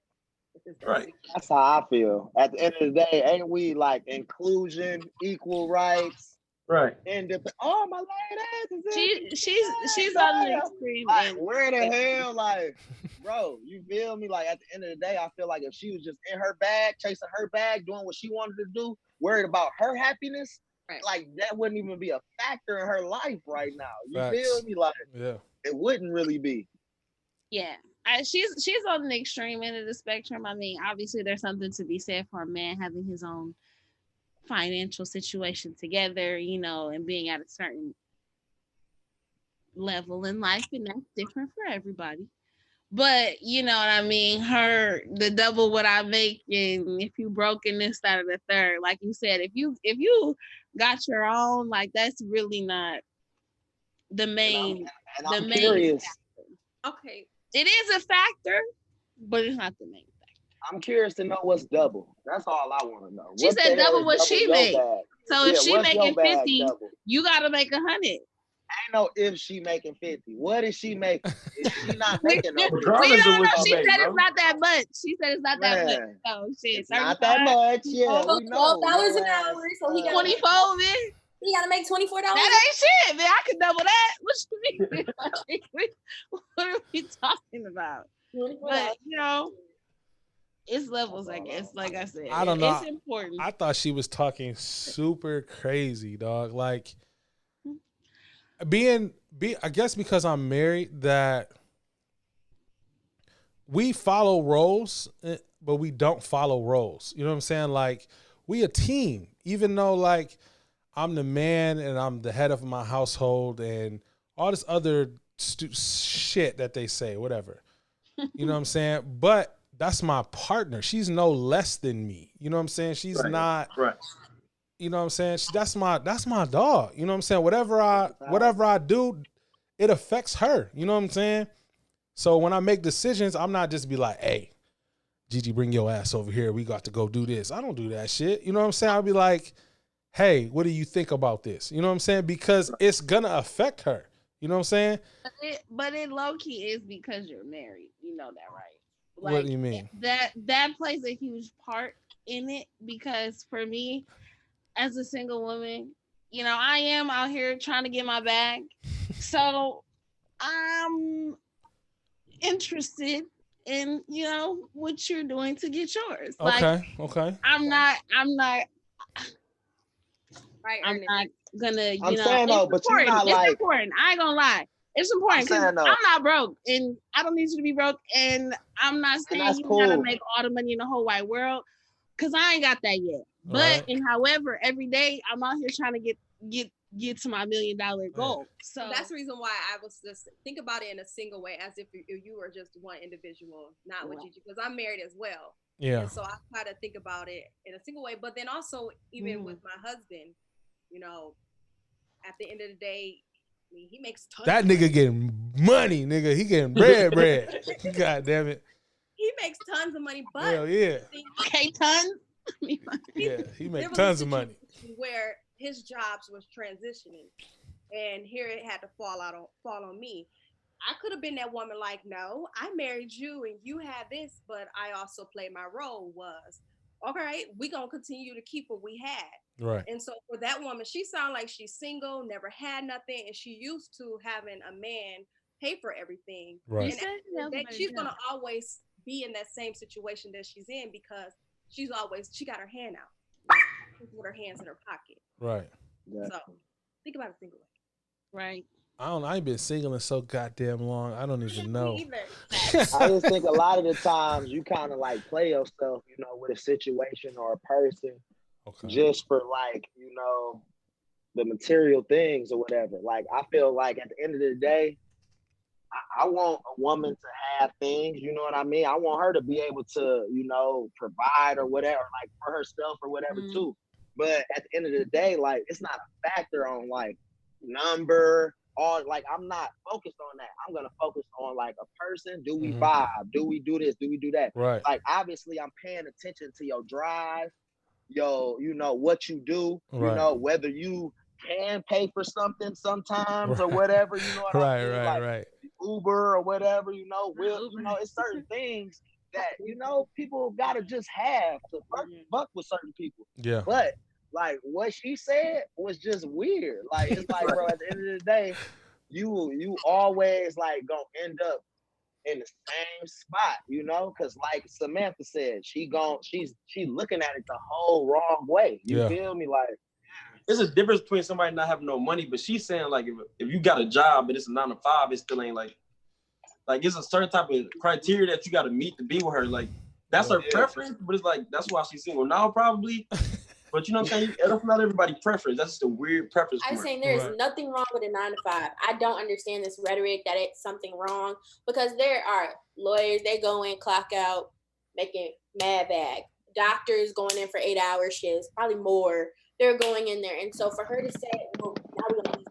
If it's Right. That's how I feel. At the end of the day, ain't we like inclusion, equal rights, Right. independent? Oh, my lady, She's on the extreme like, end. where the hell, like, bro? You feel me? Like at the end of the day, I feel like if she was just in her bag, chasing her bag, doing what she wanted to do, worried about her happiness, Right. like that wouldn't even be a factor in her life right now. You Facts. feel me? Like Yeah. it wouldn't really be. Yeah. She's on the extreme end of the spectrum. I mean, obviously there's something to be said for a man having his own financial situation together, you know, and being at a certain level in life, and that's different for everybody. But you know what I mean? The double what I make, and if you broke in this, that, or the third, like you said, if you got your own, like that's really not the main. And the I'm main curious. Okay. It is a factor, but it's not the main factor. I'm curious to know what's double. That's all I want to know. She What said the hell double is what she your make. bag? So Yeah, if she what's your making bag 50, double? you gotta make 100. Ain't no if she making 50. What is she making? Is she not We making no 50? don't know. what She you said make, bro. it's not that much. She said it's not that much. Man, So shit, it's not that 35, much. Yeah, So we know. $12 an Your ass, hour, so he got 24, man. he gotta make $24. That ain't shit, man. I could double that. What you mean? What are we talking about? But you know, it's levels, I guess. Like I said, I don't know. It's important. I thought she was talking super crazy, dog. Like I guess because I'm married that we follow roles, but we don't follow roles. You know what I'm saying? Like we a team, even though like I'm the man and I'm the head of my household and all this other shit that they say, whatever. You know what I'm saying? But that's my partner. She's no less than me. You know what I'm saying? She's not. Right. You know what I'm saying? That's my dog. You know what I'm saying? Whatever I do, it affects her. You know what I'm saying? So when I make decisions, I'm not just be like, hey, Gigi, bring your ass over here. We got to go do this. I don't do that shit. You know what I'm saying? I'll be like, hey, what do you think about this? You know what I'm saying? Because it's going to affect her. You know what I'm saying? But it low key is because you're married. You know that, right? Like, what do you mean? That plays a huge part in it because for me, as a single woman, you know, I am out here trying to get my bag. So I'm interested in, you know, what you're doing to get yours. Okay. I'm not Right, I'm Ernest? not gonna, I'm you know, saying though, but you're important. not It's like. important. I ain't gonna lie. It's important because saying, though. I'm not broke and I don't need you to be broke. And I'm not saying that's you gotta cool. make all the money in the whole wide world because I ain't got that yet. But Right. and however, every day I'm out here trying to get to my $1 million goal. So That's the reason why I was just think about it in a single way, as if you were just one individual, not with Gigi, because I'm married as well. Yeah. And so I try to think about it in a single way, but then also even with my husband, you know, at the end of the day, I mean, he makes tons. That of nigga money. getting money, nigga. He getting bread. God damn it. He makes tons of money, but Hell yeah. okay, tons. Yeah, he there make was tons a of money. situation where his jobs was transitioning, and here it had to fall on me. I could have been that woman like, no, I married you and you had this, but I also played my role was, okay, we gonna continue to keep what we had. Right. And so for that woman, she sounded like she's single, never had nothing, and she used to having a man pay for everything. Right. And at the end of the day, she's gonna always be in that same situation that she's in because she got her hand out with her hands in her pocket. Right. So think about it single way. Right. I ain't been single in so goddamn long. I don't even know. I just think a lot of the times you kind of like play yourself, you know, with a situation or a person just for like, you know, the material things or whatever. Like, I feel like at the end of the day, I want a woman to have things, you know what I mean? I want her to be able to, you know, provide or whatever, like for herself or whatever too. But at the end of the day, like, it's not a factor on like number. All like I'm not focused on that. I'm gonna focus on like a person. Do we vibe? Do we do this? Do we do that? Right. Like obviously I'm paying attention to your drive, you know what you do, Right. you know, whether you can pay for something sometimes or whatever, you know what I mean? Like Right. Uber or whatever, you know, it's certain things that, you know, people gotta just have to fuck with certain people. Yeah. But like what she said was just weird. Like it's like, bro, at the end of the day, you always like gonna end up in the same spot, you know? Cause like Samantha said, she's looking at it the whole wrong way. You feel me? Like there's a difference between somebody not having no money, but she's saying like if you got a job but it's a 9 to 5, it still ain't like it's a certain type of criteria that you got to meet to be with her. Like that's her preference, but it's like that's why she's single now probably. But you know what I'm saying? That's not everybody's preference. That's just a weird preference. I'm saying there is nothing wrong with a 9 to 5. I don't understand this rhetoric that it's something wrong because there are lawyers, they go in, clock out, making mad bag. Doctors going in for 8-hour shifts, probably more. They're going in there. And so for her to say, well, now we're going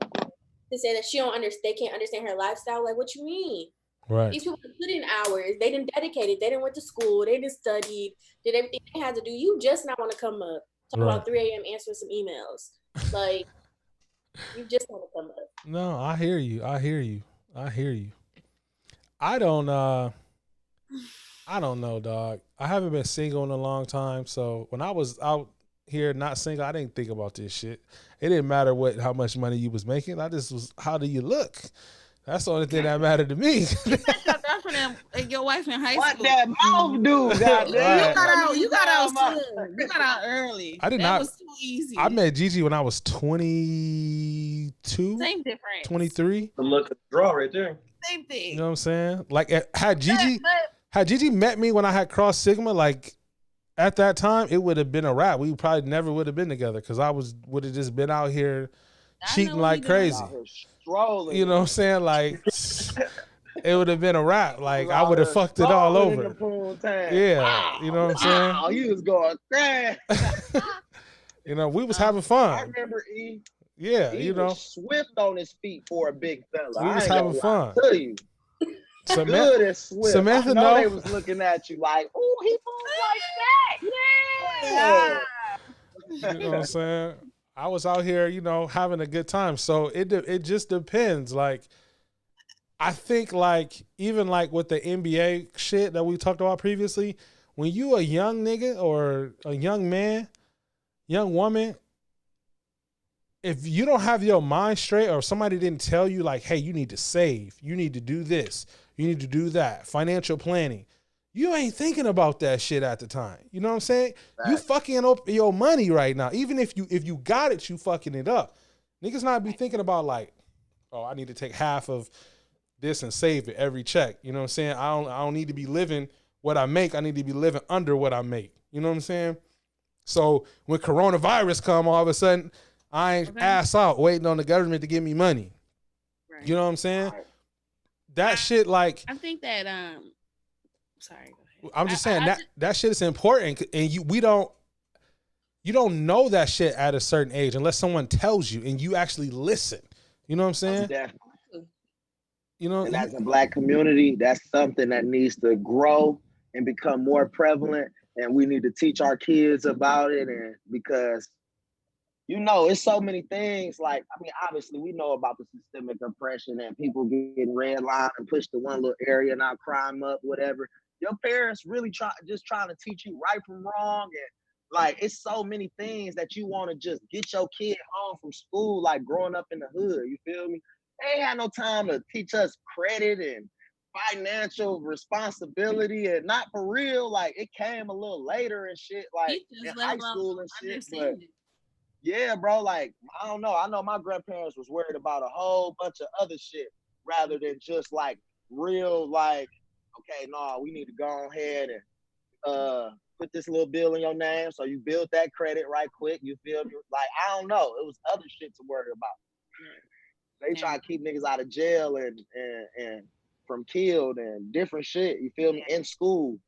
to say that they can't understand her lifestyle, like what you mean? Right. These people put in hours. They didn't dedicate it. They didn't went to school. They didn't studied, did everything they had to do. You just not want to come up. Talk about 3 a.m. answering some emails. Like, You just want to come up. No, I hear you. I hear you. I hear you. I don't know, dog. I haven't been single in a long time. So when I was out here not single, I didn't think about this shit. It didn't matter how much money you was making. I just was, how do you look? That's the only thing that mattered to me. Your wife in high What school. that mouth do, goddamn? Right. You got out soon. You got out early. I did that not. was too easy. I met Gigi when I was 22, Same difference. 23. The look of the draw right there. Same thing. You know what I'm saying? Like, had Gigi met me when I had crossed Sigma, like at that time, it would have been a wrap. We probably never would have been together because I would have just been out here cheating like crazy. Strolling. You know what I'm saying? Like, it would have been a wrap. Like, I would have fucked it all over. Yeah, you know what I'm saying? Oh, you was going crazy. You know, we was having fun. I remember E. Yeah, He you know, was swift on his feet for a big fella. we I was ain't having gonna fun. lie to you. Good and swift. Samantha I know know. they was looking at you like, "Ooh, he moves like that." Yeah. You know what I'm saying? I was out here, you know, having a good time. So it just depends. Like, I think like even like with the NBA shit that we talked about previously, when you a young nigga or a young man, young woman, if you don't have your mind straight or somebody didn't tell you like, hey, you need to save, you need to do this, you need to do that, financial planning, you ain't thinking about that shit at the time. You know what I'm saying? You fucking up your money right now. Even if you got it, you fucking it up. Niggas not be thinking about like, oh, I need to take half of this and save it every check. You know what I'm saying? I don't need to be living what I make. I need to be living under what I make. You know what I'm saying? So when coronavirus come, all of a sudden, I ain't ass out waiting on the government to give me money. Right. You know what I'm saying? That shit, like, I think that sorry, go ahead. I'm just saying that shit is important, and you don't know that shit at a certain age unless someone tells you and you actually listen. You know what I'm saying? Definitely. You know, and as a Black community, that's something that needs to grow and become more prevalent, and we need to teach our kids about it. And because, you know, it's so many things. Like, I mean, obviously, we know about the systemic oppression and people getting redlined and pushed to one little area, not crime up, whatever. Your parents really trying to teach you right from wrong, and like it's so many things that you want to just get your kid home from school, like growing up in the hood. You feel me? They ain't had no time to teach us credit and financial responsibility, and not for real. Like it came a little later and shit, like in high school and shit. But yeah, bro, like I don't know. I know my grandparents was worried about a whole bunch of other shit rather than just like real, like, okay, no, we need to go ahead and put this little bill in your name so you build that credit right quick. You feel me? Like, I don't know. It was other shit to worry about. They try to keep niggas out of jail and from killed and different shit. You feel me? In school.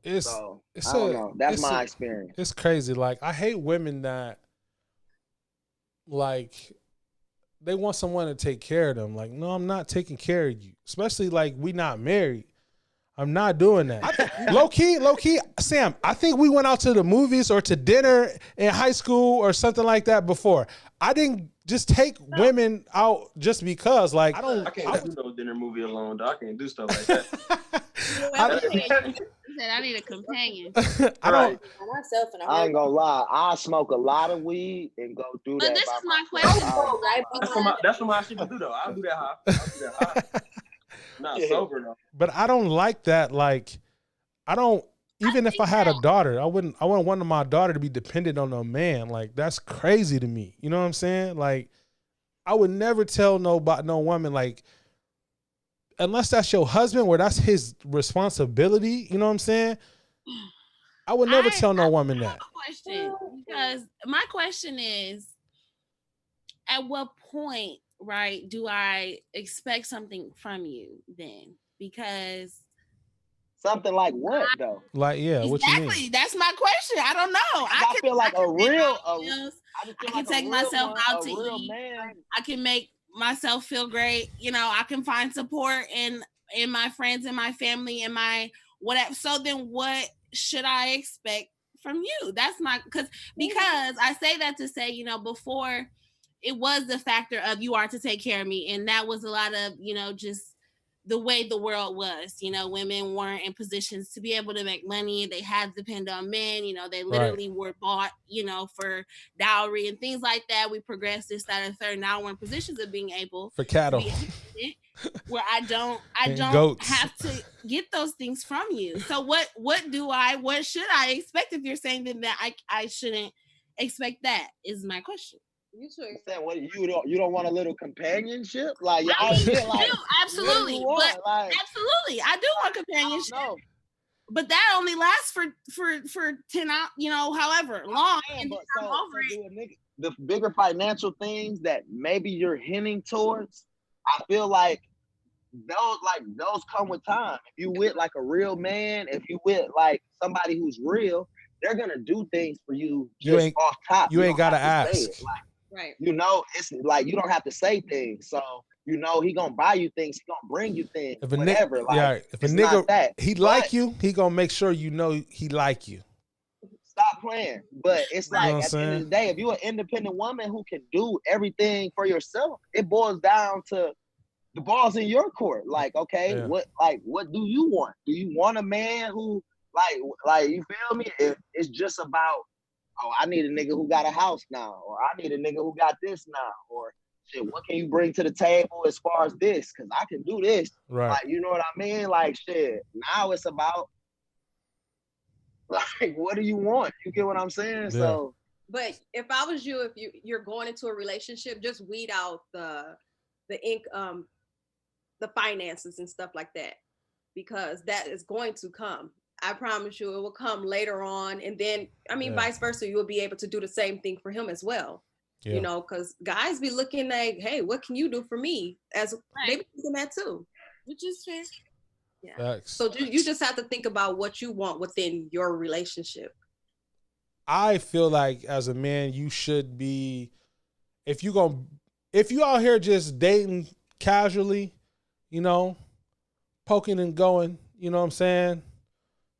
I don't know. That's my experience. It's crazy. Like, I hate women that, like, they want someone to take care of them. Like, no, I'm not taking care of you. Especially, like, we not married. I'm not doing that. Low key, Sam, I think we went out to the movies or to dinner in high school or something like that before. I didn't just take women out just because, like, I can't do no dinner movie alone, dog. I can't do stuff like that. I need a companion. I ain't gonna lie. I smoke a lot of weed and go do that. But this is my question. That's what my shit can do though. I'll do that high. Not sober though. But I don't like that. Like, I don't. Even if I had a daughter, I wouldn't want my daughter to be dependent on a man. Like, that's crazy to me. You know what I'm saying? Like, I would never tell no woman, like, unless that's your husband where that's his responsibility. You know what I'm saying? I would never tell no woman that. Question, because my question is, at what point, right, do I expect something from you then? Because something like what though? Like, yeah, exactly. What you mean? That's my question. I don't know. I feel like I can take myself out to eat. I can make myself feel great. You know, I can find support in my friends and my family and my whatever. So then what should I expect from you? That's my because I say that to say, you know, before it was the factor of you are to take care of me, and that was a lot of just the way the world was. Women weren't in positions to be able to make money. They had to depend on men. They literally were bought, for dowry and things like that. We progressed this, that, and third. Now we're in positions of being able for cattle, where I don't goats. have to get those things from you. So what should I expect if you're saying that I shouldn't expect that is my question. You should. What you don't want a little companionship? Like y'all absolutely, but absolutely, I do want companionship. But that only lasts for 10 out, however long. The bigger financial things that maybe you're hinting towards, I feel like those come with time. If you with like a real man, if you with like somebody who's real, they're gonna do things for you just off top. You ain't gotta ask. Right. It's like you don't have to say things. So he gonna buy you things, he gonna bring you things. If a whatever. if a nigga he like you, he gonna make sure he like you. Stop playing. But it's like at the end of the day, if you're an independent woman who can do everything for yourself, it boils down to the ball's in your court. Like, okay, what do you want? Do you want a man who like you feel me? If it's just about, oh, I need a nigga who got a house now, or I need a nigga who got this now, or shit, what can you bring to the table as far as this? Because I can do this. Right. Like, you know what I mean? Like, shit, now it's about, like, what do you want? You get what I'm saying? Yeah. So. But if I was you, if you're going into a relationship, just weed out the finances and stuff like that, because that is going to come. I promise you it will come later on. And then, vice versa, you will be able to do the same thing for him as well. Yeah. Because guys be looking like, hey, what can you do for me? As they be thinking that too. Which is fair. Yeah. Facts. So you just have to think about what you want within your relationship. I feel like as a man, you should be, if you out here just dating casually, poking and going, you know what I'm saying?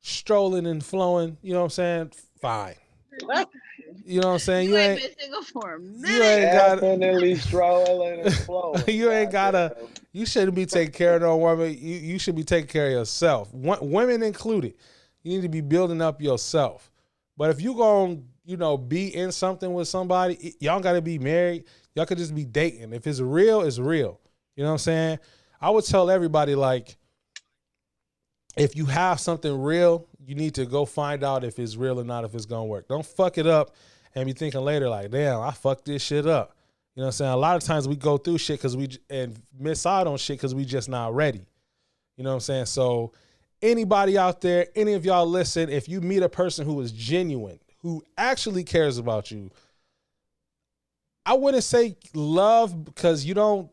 Strolling and flowing, you know what I'm saying? Fine. You know what I'm saying? You ain't been single for a minute. You ain't gotta definitely strolling and flowing. You ain't gotta. You shouldn't be taking care of no woman. You should be taking care of yourself. Women included. You need to be building up yourself. But if you gonna, be in something with somebody, y'all gotta be married. Y'all could just be dating. If it's real, it's real. You know what I'm saying? I would tell everybody, like, if you have something real, you need to go find out if it's real or not, if it's going to work. Don't fuck it up and be thinking later like, damn, I fucked this shit up. You know what I'm saying? A lot of times we go through shit and miss out on shit because we just not ready. You know what I'm saying? So anybody out there, any of y'all listen, if you meet a person who is genuine, who actually cares about you, I wouldn't say love, because you don't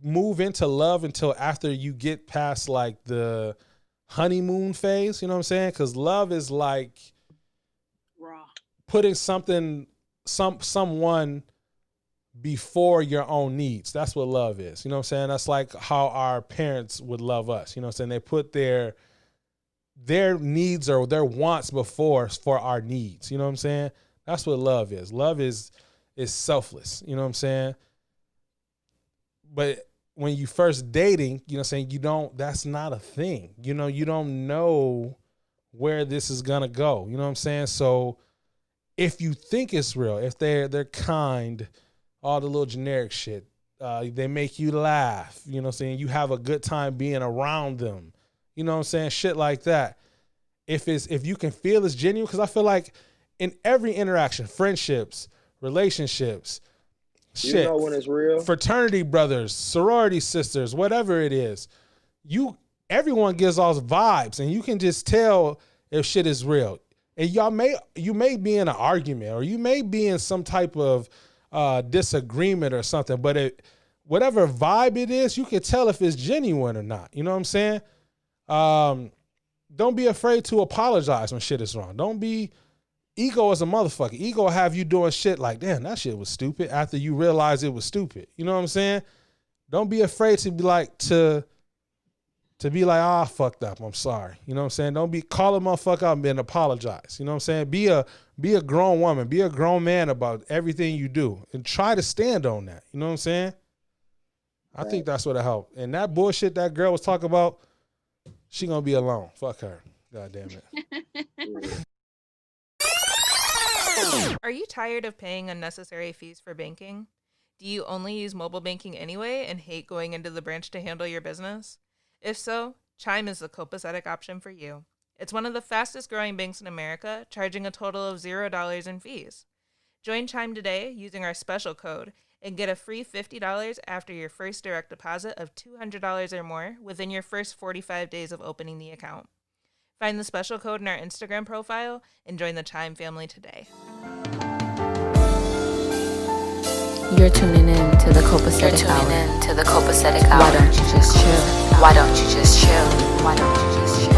move into love until after you get past like the honeymoon phase, you know what I'm saying? Because love is like raw, putting someone before your own needs. That's what love is. You know what I'm saying? That's like how our parents would love us. You know what I'm saying? They put their needs or their wants for our needs. You know what I'm saying? That's what love is. Love is selfless. You know what I'm saying? But when you first dating, you know what I'm saying, that's not a thing. You don't know where this is going to go. You know what I'm saying? So if you think it's real, if they're kind, all the little generic shit, they make you laugh, you know what I'm saying? You have a good time being around them. You know what I'm saying? Shit like that. If you can feel it's genuine, because I feel like in every interaction, friendships, relationships, shit, when it's real, fraternity brothers, sorority sisters, whatever it is, everyone gives off vibes, and you can just tell if shit is real. And you may be in an argument, or you may be in some type of disagreement or something, but whatever vibe it is, you can tell if it's genuine or not. You know what I'm saying? Don't be afraid to apologize when shit is wrong. Don't be. Ego is a motherfucker. Ego will have you doing shit like, damn, that shit was stupid, after you realize it was stupid. You know what I'm saying? Don't be afraid to be like, to to be like, I fucked up. I'm sorry. You know what I'm saying? Don't be call a motherfucker up and apologize. You know what I'm saying? Be a grown woman. Be a grown man about everything you do and try to stand on that. You know what I'm saying? I think that's what'll help. And that bullshit that girl was talking about, she gonna be alone. Fuck her. God damn it. Are you tired of paying unnecessary fees for banking? Do you only use mobile banking anyway and hate going into the branch to handle your business? If so, Chime is the copacetic option for you. It's one of the fastest growing banks in America, charging a total of $0 in fees. Join Chime today using our special code and get a free $50 after your first direct deposit of $200 or more within your first 45 days of opening the account. Find the special code in our Instagram profile and join the Chime family today. You're tuning in to the Copacetic Hour. Why don't you just chill? Why don't you just chill? Why don't you just chill?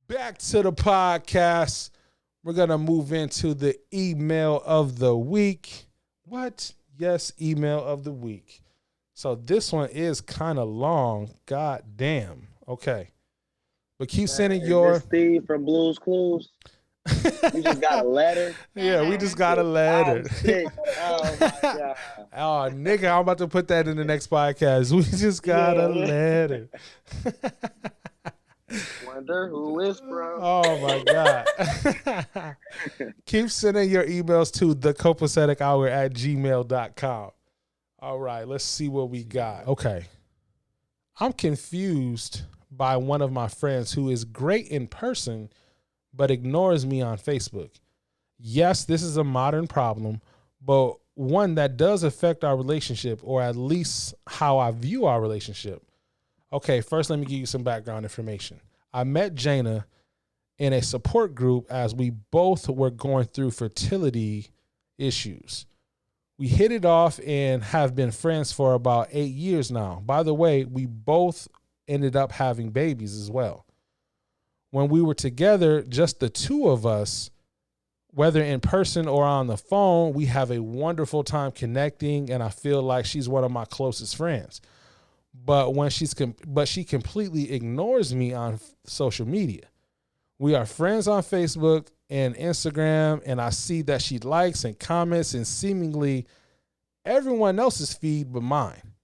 Back to the podcast. We're going to move into the email of the week. What? Yes, email of the week. So this one is kind of long. God damn. Okay. But keep sending your... Steve from Blue's Clues. You just got a letter? Yeah, we just got a letter. Oh, my God. Oh, nigga, I'm about to put that in the next podcast. We just got a letter. Wonder who is from. Oh my God. Keep sending your emails to thecopacetichour@gmail.com. All right, let's see what we got. Okay. I'm confused by one of my friends who is great in person, but ignores me on Facebook. Yes, this is a modern problem, but one that does affect our relationship, or at least how I view our relationship. Okay, first let me give you some background information. I met Jana in a support group as we both were going through fertility issues. We hit it off and have been friends for about 8 years now. By the way, we both ended up having babies as well. When we were together, just the two of us, whether in person or on the phone, we have a wonderful time connecting, and I feel like she's one of my closest friends. But she completely ignores me on social media. We are friends on Facebook and Instagram, and I see that she likes and comments and seemingly everyone else's feed but mine.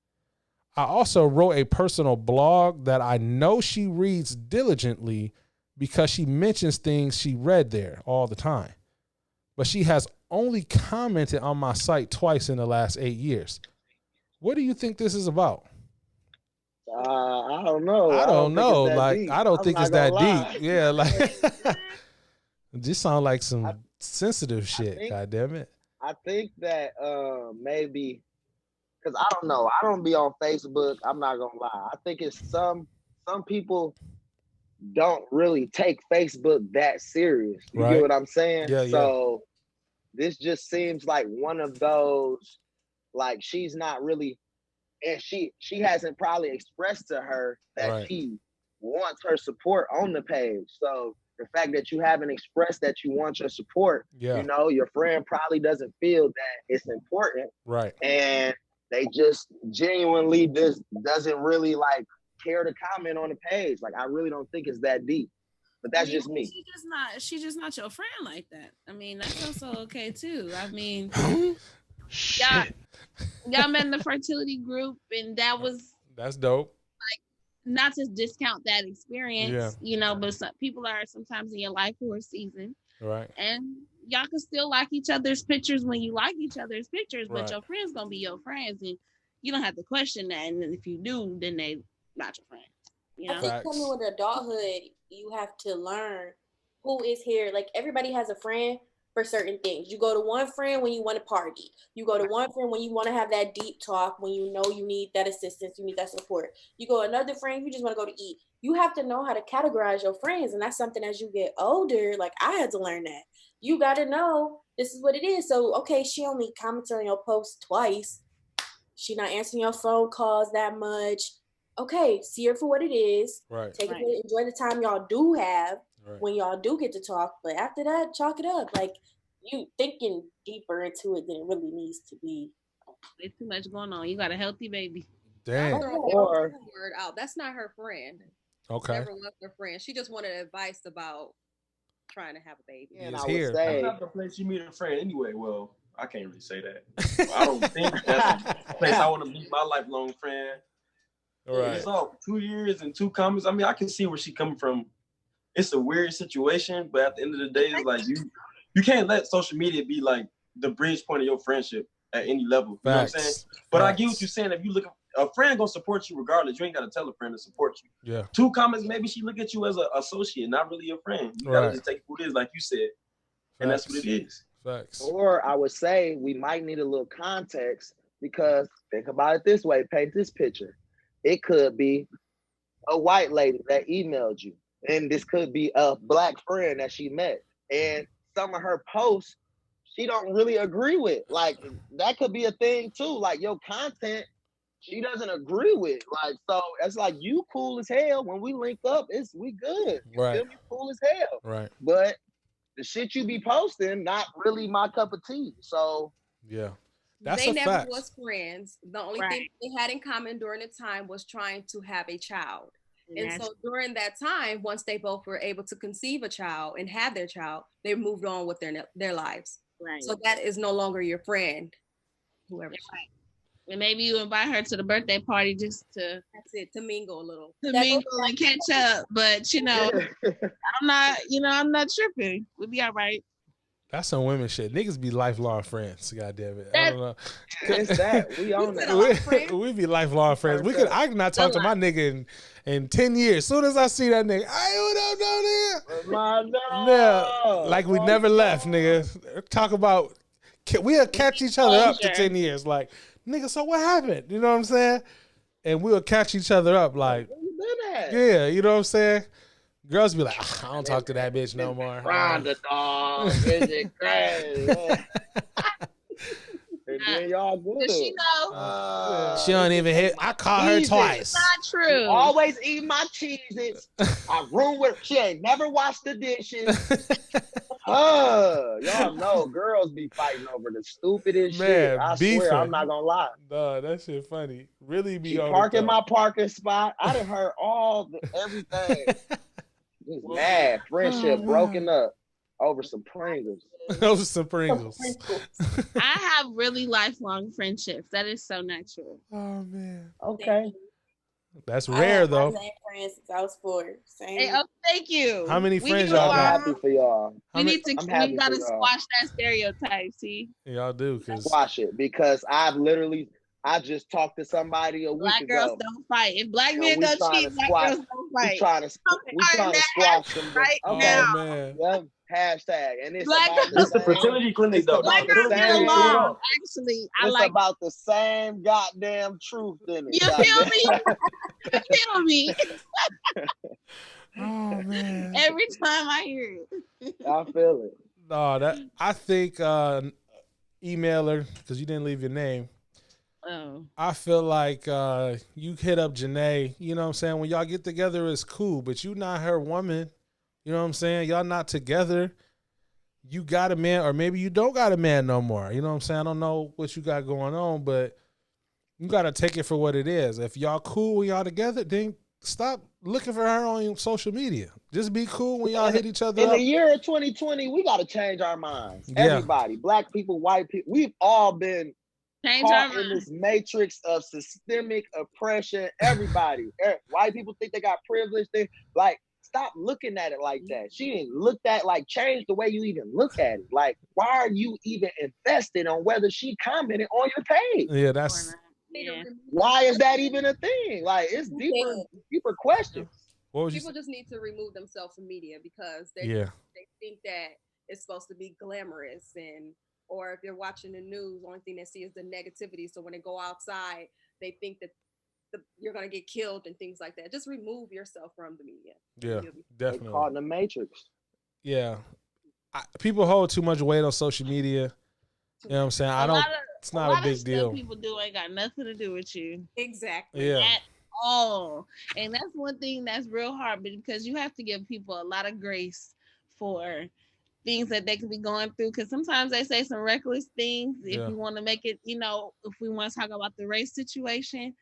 I also wrote a personal blog that I know she reads diligently because she mentions things she read there all the time. But she has only commented on my site twice in the last 8 years. What do you think this is about? I don't know. I don't know. Like, I don't think it's that lie. deep. Yeah, like it just sounds like some sensitive shit. God damn it. I think that maybe because I don't know. I don't be on Facebook. I'm not gonna lie. I think it's some people don't really take Facebook that serious. You Right. get what I'm saying? Yeah, yeah. So this just seems like one of those, like she's not really, and she hasn't probably expressed to her that Right. she wants her support on the page. So the fact that you haven't expressed that you want your support, Yeah. you know, your friend probably doesn't feel that it's important, Right. and they just genuinely doesn't really like care to comment on the page. Like, I really don't think it's that deep, but that's just me. She's just not your friend like that. I mean, that's also okay too. I mean, y'all met in the fertility group, and That's dope. not to discount that experience, Yeah. you know, but some people are sometimes in your life for a season, Right. and y'all can still like each other's pictures when you like each other's pictures, but Right. your friends gonna be your friends, and you don't have to question that. And if you do, then they not your friends. You I know? think coming with adulthood, you have to learn who is here. Like, everybody has a friend for certain things. You go to one friend when you want to party. You go to one friend when you want to have that deep talk, when you know you need that assistance, you need that support. You go to another friend, you just want to go to eat. You have to know how to categorize your friends, and that's something as you get older, like I had to learn that. You got to know this is what it is. So, okay, she only commented on your post twice. She not answering your phone calls that much. Okay, see her for what it is. Right. Take it, enjoy the time y'all do have Right. when y'all do get to talk. But after that, chalk it up. Like you thinking deeper into it than it really needs to be. There's too much going on. You got a healthy baby. Damn. Or word out. That's not her friend. Okay. Never left her friend. She just wanted advice about trying to have a baby. And It's I would here. say, That's not the place you meet a friend anyway. Well, I can't really say that. I don't think that's the place I want to meet my lifelong friend. Right. It's all 2 years and 2 comments. I mean, I can see where she's coming from. It's a weird situation, but at the end of the day, it's like you can't let social media be like the bridge point of your friendship at any level. You know what I'm saying? But I get what you're saying. If you look, a friend gonna support you regardless. You ain't gotta tell a friend to support you. Yeah. 2 comments, maybe she look at you as an associate, not really a friend. You gotta Right. just take it what it is, like you said, and that's what it is. Facts. or I would say we might need a little context because think about it this way, paint this picture. It could be a white lady that emailed you, and this could be a black friend that she met, and some of her posts she don't really agree with. Like that could be a thing too. Like your content, she doesn't agree with. Like so, it's like you cool as hell. When we link up, we good. You Right. feel me? Cool as hell. Right. But the shit you be posting, not really my cup of tea. So Yeah. That's They a never fact. was friends. The only thing they had in common during the time was trying to have a child. And so during that time, once they both were able to conceive a child and have their child, they moved on with their lives. Right. So that is no longer your friend, whoever. And maybe you invite her to the birthday party just to That's it, to mingle a little. to mingle and catch up. But you know, I'm not tripping. We'll be all right. That's some women shit. Niggas be lifelong friends. God damn it. I don't know. it's that. We own that. we be lifelong friends. I can not talk to my nigga in 10 years. Soon as I see that nigga, I what up, nigga? No, like we never left, nigga. Talk about we'll catch each other up for 10 years. Like, nigga, so what happened? You know what I'm saying? And we'll catch each other up like, yeah, you know what I'm saying? Girls be like, I don't talk to that bitch no more. Rhonda, dog. Is it crazy? And then y'all good. Does she know? She don't even hit. I call her twice. Not true. Always eat my Cheez-Its. I room with her. She ain't never washed the dishes. Y'all know girls be fighting over the stupidest shit. I swear, I'm not gonna lie. Nah, that shit funny. Really be on parking my parking spot. I done heard everything. Just mad. Friendship broken up over some Pringles. Over some Pringles. I have really lifelong friendships. That is so not true. Oh man. Okay. That's rare though. Same friends since I was 4. Same. Hey, oh, thank you. How many We friends need y'all to- got? I'm happy for y'all. We gotta for y'all. squash that stereotype. See, Y'all do cause Squash it because I just talked to somebody a week black ago. girls don't fight. If black And men we don't trying cheat, to black squash- girls don't We fight. trying to squash them right oh now. man. Yep. Hashtag and it's Black about It's the the same. fertility clinic though. Black The girls fertility get clinic, along. Actually, I It's like. about the same goddamn truth in it. You feel me? You feel me? Oh man. Every time I hear it. I feel it. No, I think email her because you didn't leave your name. Oh. I feel like you hit up Janae, you know what I'm saying? When y'all get together, it's cool, but you not her woman. You know what I'm saying? Y'all not together. You got a man, or maybe you don't got a man no more. You know what I'm saying? I don't know what you got going on, but you got to take it for what it is. If y'all cool when y'all together, then stop looking for her on social media. Just be cool when y'all hit each other In up. the year of 2020, we got to change our minds. Yeah. Everybody, black people, white people, we've all been Change our caught in minds. this matrix of systemic oppression. Everybody, white people think they got privilege. Stop looking at it like that. She didn't look at change the way you even look at it. Like, why are you even invested on whether she commented on your page? Yeah, that's Yeah. Why is that even a thing? Like, it's deeper questions. what was you People just need to remove themselves from media because they Yeah. they think that it's supposed to be glamorous or if you're watching the news, the only thing they see is the negativity. So when they go outside, they think that you're gonna get killed and things like that. Just remove yourself from the media. Yeah, They definitely. caught in the matrix. Yeah. People hold too much weight on social media. You know what I'm saying? I A don't lot It's not a lot big of stuff deal. people do ain't got nothing to do with you. Exactly. Yeah. At all. And that's one thing that's real hard because you have to give people a lot of grace for things that they can be going through. Because sometimes they say some reckless things. If you want to make it, if we want to talk about the race situation,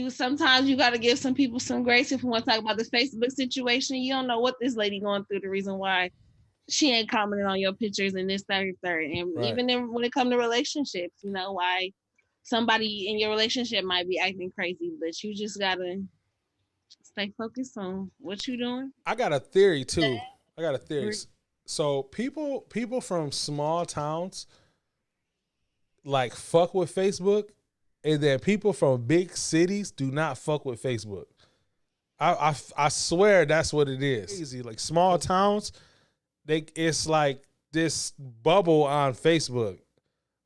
sometimes you got to give some people some grace. If we want to talk about the Facebook situation, you don't know what this lady going through, the reason why she ain't commenting on your pictures and this, that, and third. And even when it comes to relationships, why somebody in your relationship might be acting crazy, but you just gotta stay focused on what you doing. I got a theory too. So people from small towns like fuck with Facebook, and then people from big cities do not fuck with Facebook. I swear that's what it is. Easy, like small towns, it's like this bubble on Facebook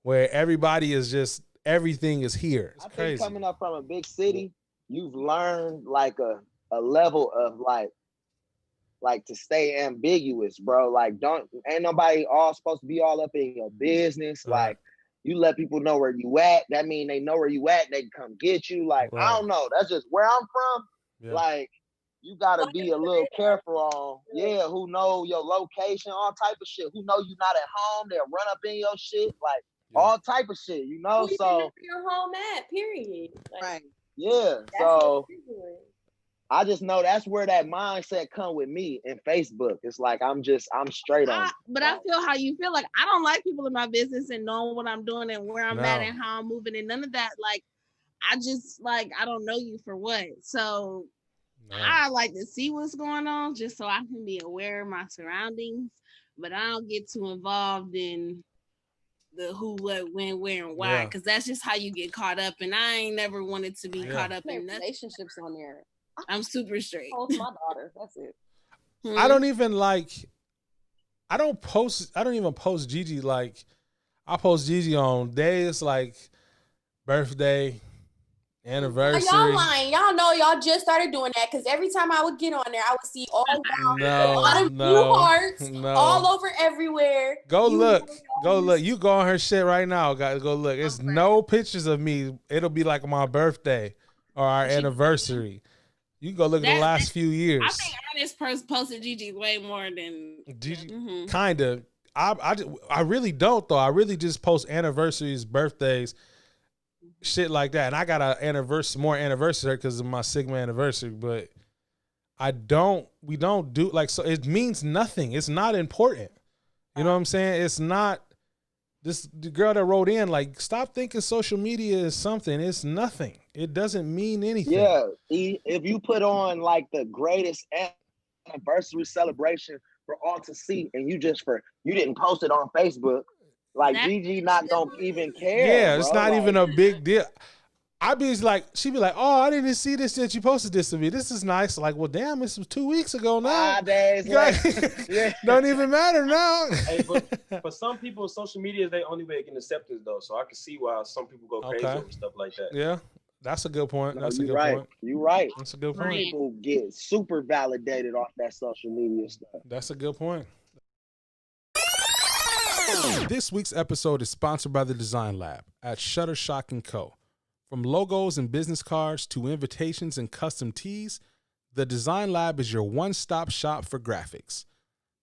where everybody is just everything is here. It's crazy. Think coming up from a big city, you've learned like a level of like to stay ambiguous, bro. Like ain't nobody all supposed to be all up in your business. Right. Like you let people know where you at. That mean they know where you at. They can come get you. Like, I don't know. That's just where I'm from. Yeah. Like, you gotta be a little careful on, who know your location, all type of shit. Who know you not at home, they'll run up in your shit, like all type of shit, Who so you your home at, period. Like, Right. Yeah. So I just know that's where that mindset come with me in Facebook. It's like I'm straight on. But I feel how you feel. Like I don't like people in my business and knowing what I'm doing and where I'm at and how I'm moving and none of that. Like I just I don't know you for what. So I like to see what's going on just so I can be aware of my surroundings. But I don't get too involved in the who, what, when, where, and why, because that's just how you get caught up. And I ain't never wanted to be caught up in nothing. Relationships on there. I'm super straight. Post my daughter. That's it. I don't even I don't even post Gigi. Like I post Gigi on days like birthday, anniversary. Y'all lying. Y'all know y'all just started doing that because every time I would get on there, I would see all blue hearts all over everywhere. Go look. You go on her shit right now, guys. Go look. It's no pictures of me. It'll be like my birthday or our anniversary. You go look at the last few years. I think Ernest posted Gigi way more than Gigi. Kind of. I really don't though. I really just post anniversaries, birthdays, shit like that. And I got more anniversary because of my Sigma anniversary, but we don't do so it means nothing. It's not important. You know what I'm saying? It's not the girl that wrote in, like, stop thinking social media is something. It's nothing. It doesn't mean anything. Yeah. If you put on like the greatest anniversary celebration for all to see and you didn't post it on Facebook, like Gigi not gonna even care. Yeah, it's bro. not even a big deal. She'd be like, oh, I didn't see this that you posted this to me. This is nice. Like, well, damn, this was 2 weeks ago now. 5 days later. Don't even matter now. Hey, but for some people, social media is their only way of getting acceptance, though. So I can see why some people go crazy over stuff like that. Yeah, that's a good point. That's a good point. You're right. That's a good point. People get super validated off that social media stuff. That's a good point. This week's episode is sponsored by the Design Lab at Shutterstock & Co. From logos and business cards to invitations and custom tees, the Design Lab is your one-stop shop for graphics.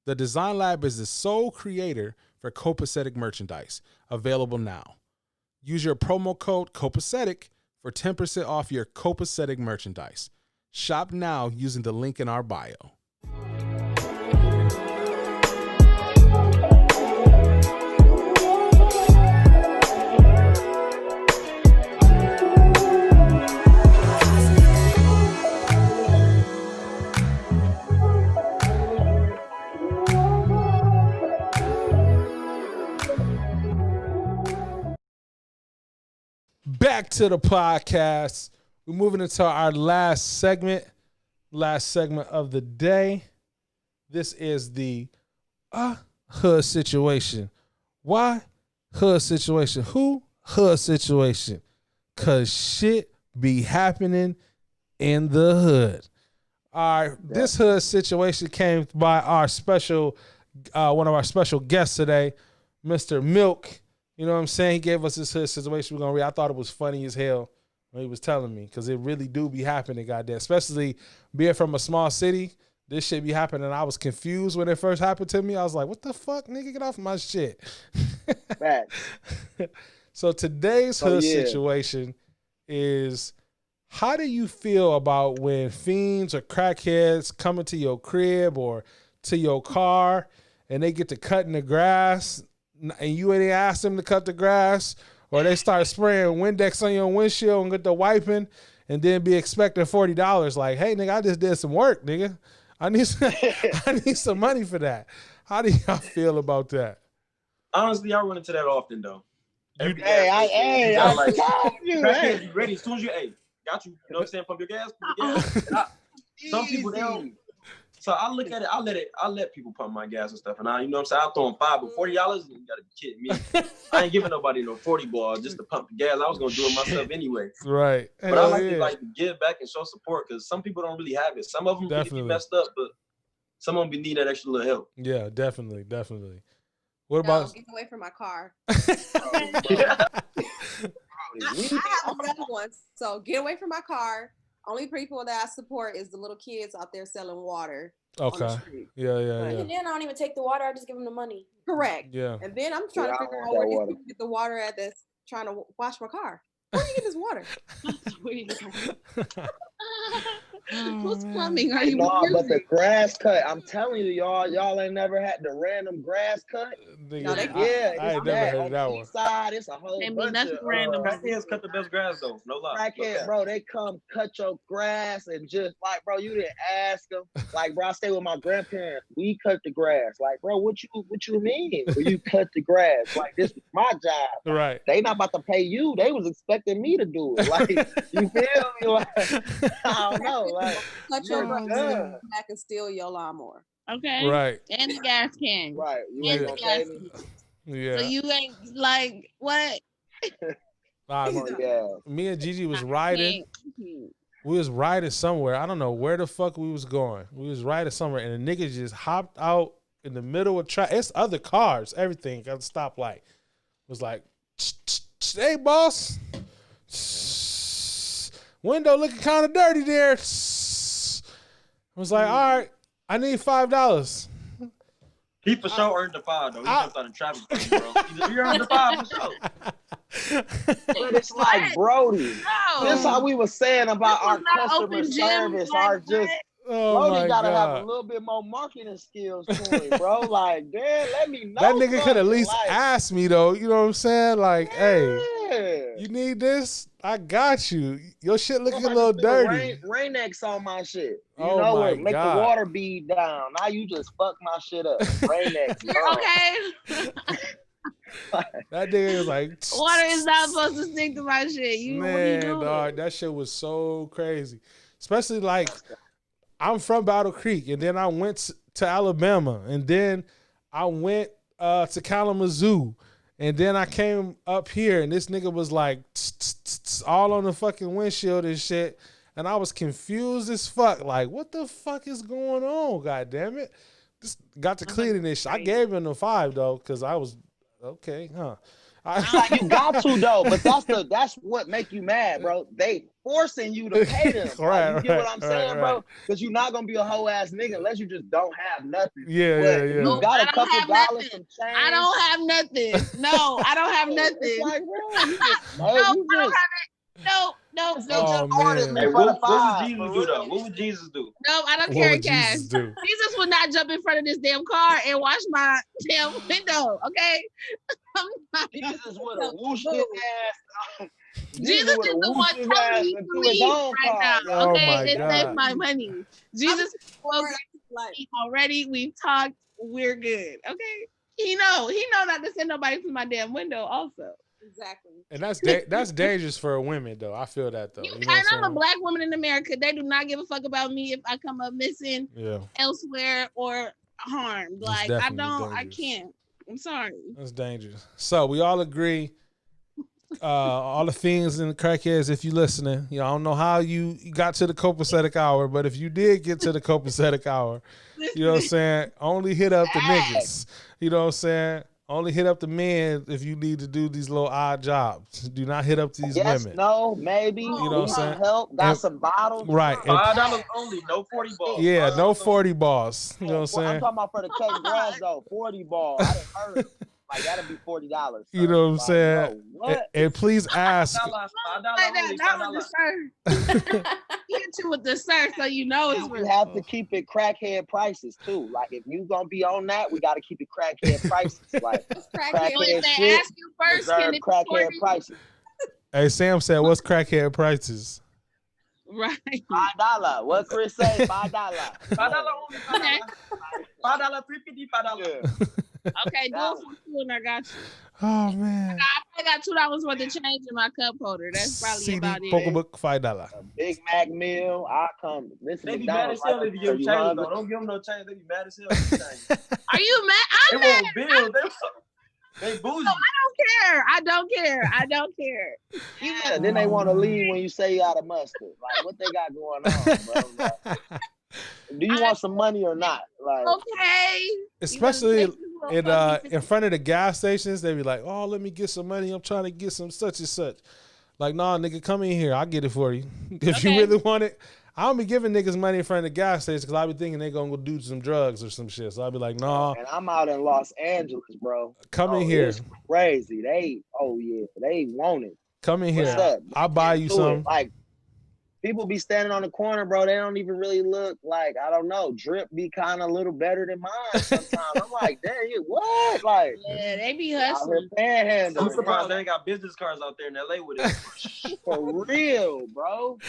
The Design Lab is the sole creator for Copacetic merchandise, available now. Use your promo code Copacetic for 10% off your Copacetic merchandise. Shop now using the link in our bio. Back to the podcast. We're moving into our last segment of the day. This is the hood situation. Why hood situation? Who hood situation? Cause shit be happening in the hood. All right, this hood situation came by our special, one of our special guests today, Mr. Milk. You know what I'm saying? He gave us this hood situation we're going to read. I thought it was funny as hell when he was telling me, because it really do be happening, goddamn. Especially being from a small city, this shit be happening. I was confused when it first happened to me. I was like, what the fuck, nigga? Get off my shit. So today's hood situation is, how do you feel about when fiends or crackheads come into your crib or to your car and they get to cutting the grass and you ain't ask them to cut the grass, or they start spraying Windex on your windshield and get the wiping and then be expecting $40? Like, hey, nigga, I just did some work, nigga. I need some money for that. How do y'all feel about that? Honestly, I run into that often, though. I You ready? As soon as you, got you. You know what I'm saying? Pump your gas. Some people, they don't. So I look at it. I let people pump my gas and stuff. And you know what I'm saying? I'll throw them $5, but $40, you gotta be kidding me. I ain't giving nobody no 40 ball just to pump the gas. I was gonna do it myself anyway. Right. But I like to give back and show support, because some people don't really have it. Some of them really be messed up, but some of them need that extra little help. Yeah, definitely. What about? Get away from my car. Oh, I have another one. So get away from my car. Only people that I support is the little kids out there selling water. Okay. Yeah. And then I don't even take the water. I just give them the money. Correct. Yeah. And then I'm trying to figure out where these people get the water at that's trying to wash my car. Where do you get this water? Who's plumbing? Are you? No, but the grass cut, I'm telling you, y'all ain't never had the random grass cut. I ain't never heard of that one. Side, it's a whole bunch of random. Crackheads cut the best grass though. No lie. Crackhead, bro, they come cut your grass and just like, bro, you didn't ask them. Like, bro, I stay with my grandparents. We cut the grass. Like, bro, what you mean? Well, you cut the grass. Like, this was my job. Right. They not about to pay you. They was expecting me to do it. Like, you feel me? Like, I don't know. Like, cut your grass back and steal your lawnmower. Okay. Right. And the gas can. Right. And the gas can. Yeah. So you ain't like what? Me and Gigi was riding. We was riding somewhere. I don't know where the fuck we was going. We was riding somewhere, and the nigga just hopped out in the middle of traffic. It's other cars, everything. Got a stoplight. Was like, hey, boss. Window looking kind of dirty there. I was like, all right, I need $5. He for sure earned the $5 though. He jumped out in traffic, bro. You earned the $5 for sure. But it's like, Brody, this how we was saying about our customer service. Brody gotta have a little bit more marketing skills to him, bro. Like, damn, let me know. That nigga could at least ask me though. You know what I'm saying? Like, hey, you need this? I got you. Your shit looking a little dirty. Rain-X on my shit. You Oh know my what? Make God. the water bead down. Now you just fuck my shit up. Rain-X. Okay. That nigga was like, Water is not supposed to stick to my shit. You know what you man, doing? dog, that shit was so crazy. Especially like, I'm from Battle Creek, and then I went to Alabama, and then I went to Kalamazoo, and then I came up here, and this nigga was like all on the fucking windshield and shit, and I was confused as fuck. Like, what the fuck is going on? God damn it! Just got to cleaning this shit. I gave him the $5 though, because I was okay, huh? You got to though, but that's what make you mad, bro. They forcing you to pay them. Right, you get what I'm right, saying, right. bro? Because you're not gonna be a whole ass nigga unless you just don't have nothing. Yeah, But yeah, if yeah. You got a couple have dollars, nothing. some change. I don't have nothing. No, I don't have nothing. It's like, bro, you just, No, I don't have it. No. Oh, man. Hey, what would Jesus do though? What would Jesus do? No, I don't What carry would cash. Jesus do? Jesus would not jump in front of this damn car and wash my damn window. Okay. I'm not. Jesus would have whooshed his ass. Jesus is the one telling me to leave right now. Oh Okay, my and God. save my money. Jesus spoke Like, already. We've talked. We're good. Okay. He know not to send nobody to my damn window. Also. exactly. And that's dangerous for women though. I feel that though. You know what And I'm a saying? black woman in America. They do not give a fuck about me if I come up missing Yeah, elsewhere or harmed. That's Like I definitely don't. I dangerous. can't. I'm sorry. that's dangerous. So we all agree. All the fiends and the crackheads, if you listening, I don't know how you got to the copacetic hour, but if you did get to the copacetic hour, you know what I'm saying? Only hit up the niggas. You know what I'm saying? Only hit up the men if you need to do these little odd jobs. Do not hit up these Yes, women. no, maybe. You know what I'm Need saying? help. Got And- some bottles. Right. And- $5 only, no 40 balls. Yeah, no $5 40 balls. You know what I'm I'm saying? talking about for the cake grass though. 40 ball. I didn't heard. Like that'd be $40. You know what I'm Like, saying? bro, what? And please ask. $5 Like that, only, not with the sir. He hit you with the sir, so you know it's We real. have to keep it crackhead prices too. Like if you gonna be on that, we gotta keep it crackhead prices. Like Crackhead. So if crackhead they shit ask you first, deserve can it be crackhead 40? prices. Hey, Sam said, what's crackhead prices? Right. $5. What Chris say? $5. $5 only, Okay. $5, $3.50, $5. Okay, do it for two and I got you. Oh, man. I got $2 worth of change in my cup holder. That's probably CD about it. Pocketbook, $5. Big Mac meal. I come. Listen, They be mad as hell if you give them change, though. Don't give them no change. They be mad as hell if you change. Are you mad? They I'm mad. won't bill. They bougie. I don't care. Yeah, then they want to leave when you say you out of mustard. Like, what they got going on, bro? Like, do you want some money or not? Like, Okay. Especially in front of the gas stations, they be like, oh, let me get some money. I'm trying to get some such and such. Like, nah, nigga, come in here. I'll get it for you. If you Okay. really want it. I don't be giving niggas money in front of the gas station because I be thinking they gonna go do some drugs or some shit. So I'll be like, nah, and I'm out in Los Angeles, bro. come in Oh, here. it's crazy. They want it. Come in What's here. up? I'll buy you Do it. some. Like, people be standing on the corner, bro. They don't even really look like, I don't know, drip be kind of a little better than mine sometimes. I'm like, damn, you what? Like, Yeah, they be out hustling. here panhandling. I'm surprised bro. they ain't got business cards out there in LA with it. For real, bro.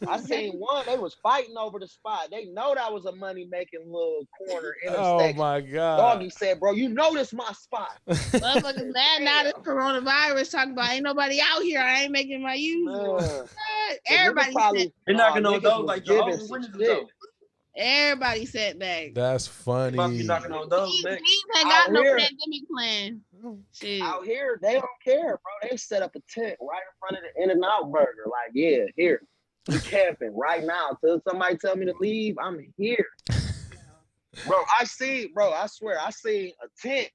I seen one. They was fighting over the spot. They know that was a money making little corner Oh interstate. my God. Doggy said, bro, you know this my spot. Motherfuckers mad now this coronavirus talking about ain't nobody out here. I ain't making my usual. Man. Everybody said, They're knocking on niggas doors was like giving Jehovah's some Witnesses, shit. though. everybody sat back. That's They must be funny. knocking on doors He next. ain't got Out no here. pandemic plan. Shit. Out here, they don't care, bro. They set up a tent right in front of the In-N-Out Burger. Like, yeah, here. We camping right now. Till somebody tell me to leave, I'm here. Bro, I swear, I seen a tent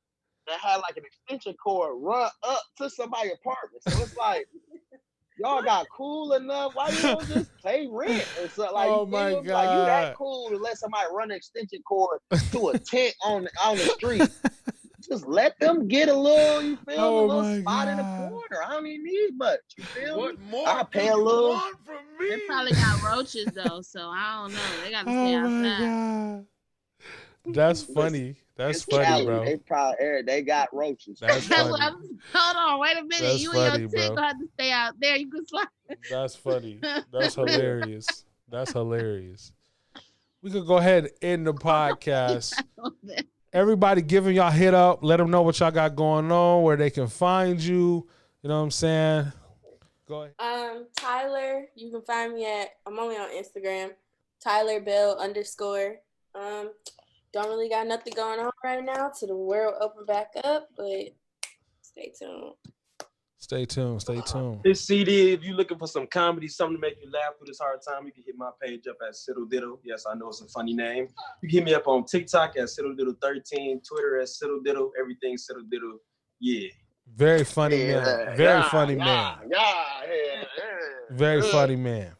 that had like an extension cord run up to somebody's apartment. So it's like, y'all got cool enough. Why you don't just pay rent or something? Like, Oh you my feel me? Like, you God. that cool to let somebody run an extension cord to a tent on the street. Just let them get a little, you feel me? Oh A little my spot in the God. corner. I don't even need much. You feel What me? more I'll do pay a you little. want from me? They probably got roaches though, so I don't know. They gotta stay Oh my outside. God. That's funny. That's It's funny, Cali. bro. They probably they got roaches. That's funny. Hold on, wait a minute. That's you funny, and your tent bro. gonna have to stay out there. You can slide. That's funny. That's hilarious. That's hilarious. We could go ahead and end the podcast. Everybody giving y'all hit up. Let them know what y'all got going on, where they can find you. You know what I'm saying? Go ahead. Tyler, you can find me I'm only on Instagram, Tyler Bell _. Don't really got nothing going on right now till the world open back up, but stay tuned. Stay tuned. Stay tuned. This CD, if you're looking for some comedy, something to make you laugh through this hard time, you can hit my page up at Siddle Diddle. Yes, I know it's a funny name. You can hit me up on TikTok at Siddle Diddle 13, Twitter at Siddle Diddle, everything Siddle Diddle. Yeah. Very funny man. Very funny man. Very funny man.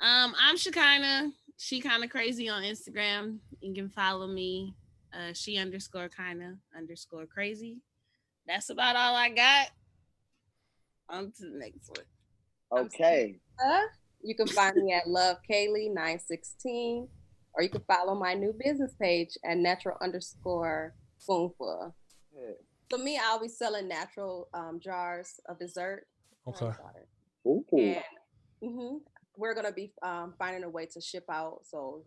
I'm Shekinah. She kind of crazy on Instagram. You can follow me. She _kinda _crazy. That's about all I got. On to the next one. Okay. You can find me at Love Kaylee 916, or you can follow my new business page at natural _funfua. So me, I'll be selling natural jars of dessert. Okay. Ooh. And we're gonna be finding a way to ship out. So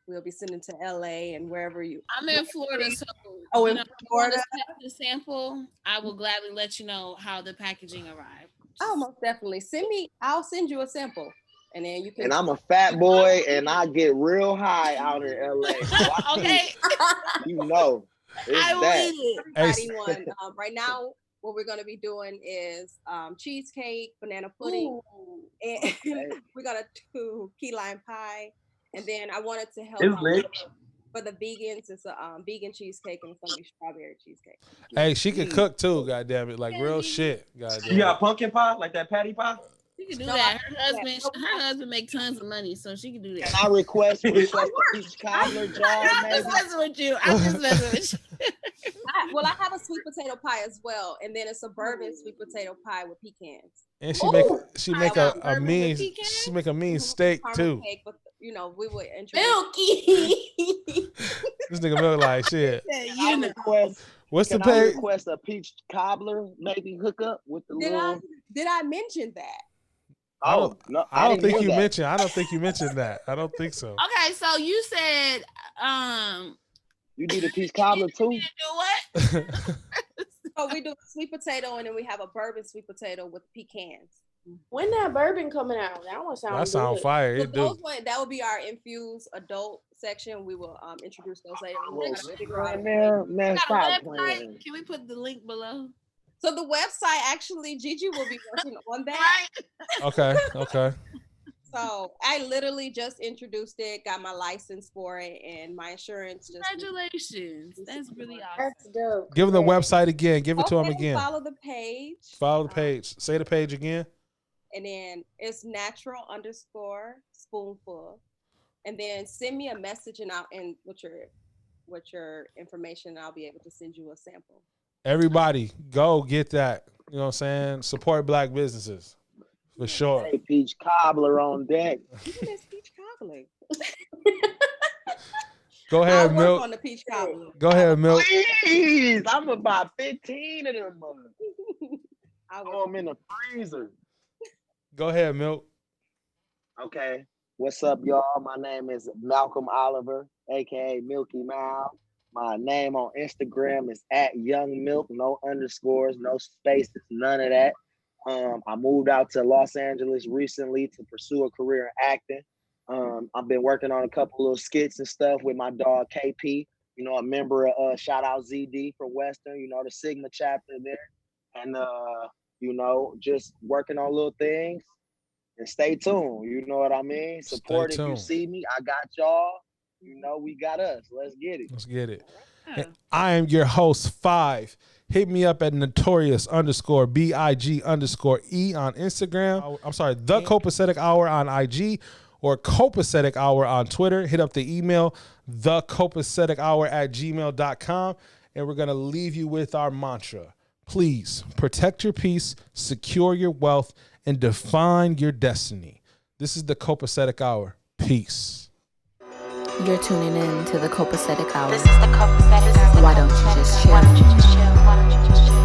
we'll be sending to LA and wherever you. I'm in Florida, so Oh, you in know, if you Florida? want to test the sample, I will gladly let you know how the packaging arrived. Oh, most definitely. I'll send you a sample, and then you can. And I'm a fat boy, and I get real high out in LA. So Okay. You know, it's I will that. eat it. Everybody one. Right now, what we're gonna be doing is cheesecake, banana pudding, and we're gonna do key lime pie. And then I wanted to help It's out lit. For the vegans, it's a vegan cheesecake and it's gonna be strawberry cheesecake. Hey, she can cook too. God damn it, like real shit. God damn You got pumpkin pie, like that patty pie? She can do that. Her husband make tons of money, so she can do that. Can I request a peach cobbler jar? I'm Maybe? just messing with you. I'm just messing with you. I have a sweet potato pie as well, and then a suburban sweet potato pie with pecans. And she make a mean steak Caramel too. cake, but you know we would introduce Milky. This nigga Milk like shit. You know. What's the Can I pay? request a peach cobbler? Maybe hook up with the little. Did I mention that? Oh no, I don't didn't think hear you that. mentioned. I don't think you mentioned that. I don't think so. Okay, so you said You need a peach cobbler too. do what? So we do sweet potato, and then we have a bourbon sweet potato with pecans. When that bourbon coming out? That one sounds That sound good. fire. So It do. that would be our infused adult section. We will introduce those later. Well, We're gonna figure out- man, Got stop a playing. website? Can we put the link below? So the website, actually, Gigi will be working on that. Okay. Okay. So I literally just introduced it, got my license for it, and my insurance just. Congratulations. That's really awesome. That's dope. Give him the website again. Give it to him Okay, again. Follow the page. Follow the page. Say the page again. And then it's natural_spoonful. And then send me a message and with your information, I'll be able to send you a sample. Everybody, go get that. You know what I'm saying? Support black businesses. For sure. Hey, peach cobbler on deck. Look at this peach cobbler. Go I'll ahead, work Milk. on the peach cobbler. Go ahead, Milk. Please, I'm about 15 of them. Throw them in the freezer. Go ahead, Milk. Okay. What's up, y'all? My name is Malcolm Oliver, aka Milky Mal. My name on Instagram is @YoungMilk, no underscores, no spaces, none of that. I moved out to Los Angeles recently to pursue a career in acting. I've been working on a couple little skits and stuff with my dog KP, you know, a member of shout out ZD from Western, you know, the Sigma chapter there. And you know, just working on little things. And stay tuned, you know what I mean? Support if you tuned. see me. I got y'all. You know, we got us. Let's get it. Let's get it. And I am your host, 5. Hit me up at notorious_BIG_E on Instagram. I'm sorry, The Copacetic Hour on IG or Copacetic Hour on Twitter. Hit up the email, thecopacetichour@gmail.com. And we're going to leave you with our mantra. Please protect your peace, secure your wealth, and define your destiny. This is the Copacetic Hour. Peace. You're tuning in to the Copacetic Hour. This is the Copacetic Hour. Why don't you just chill? Why don't you just chill? Why don't you just chill?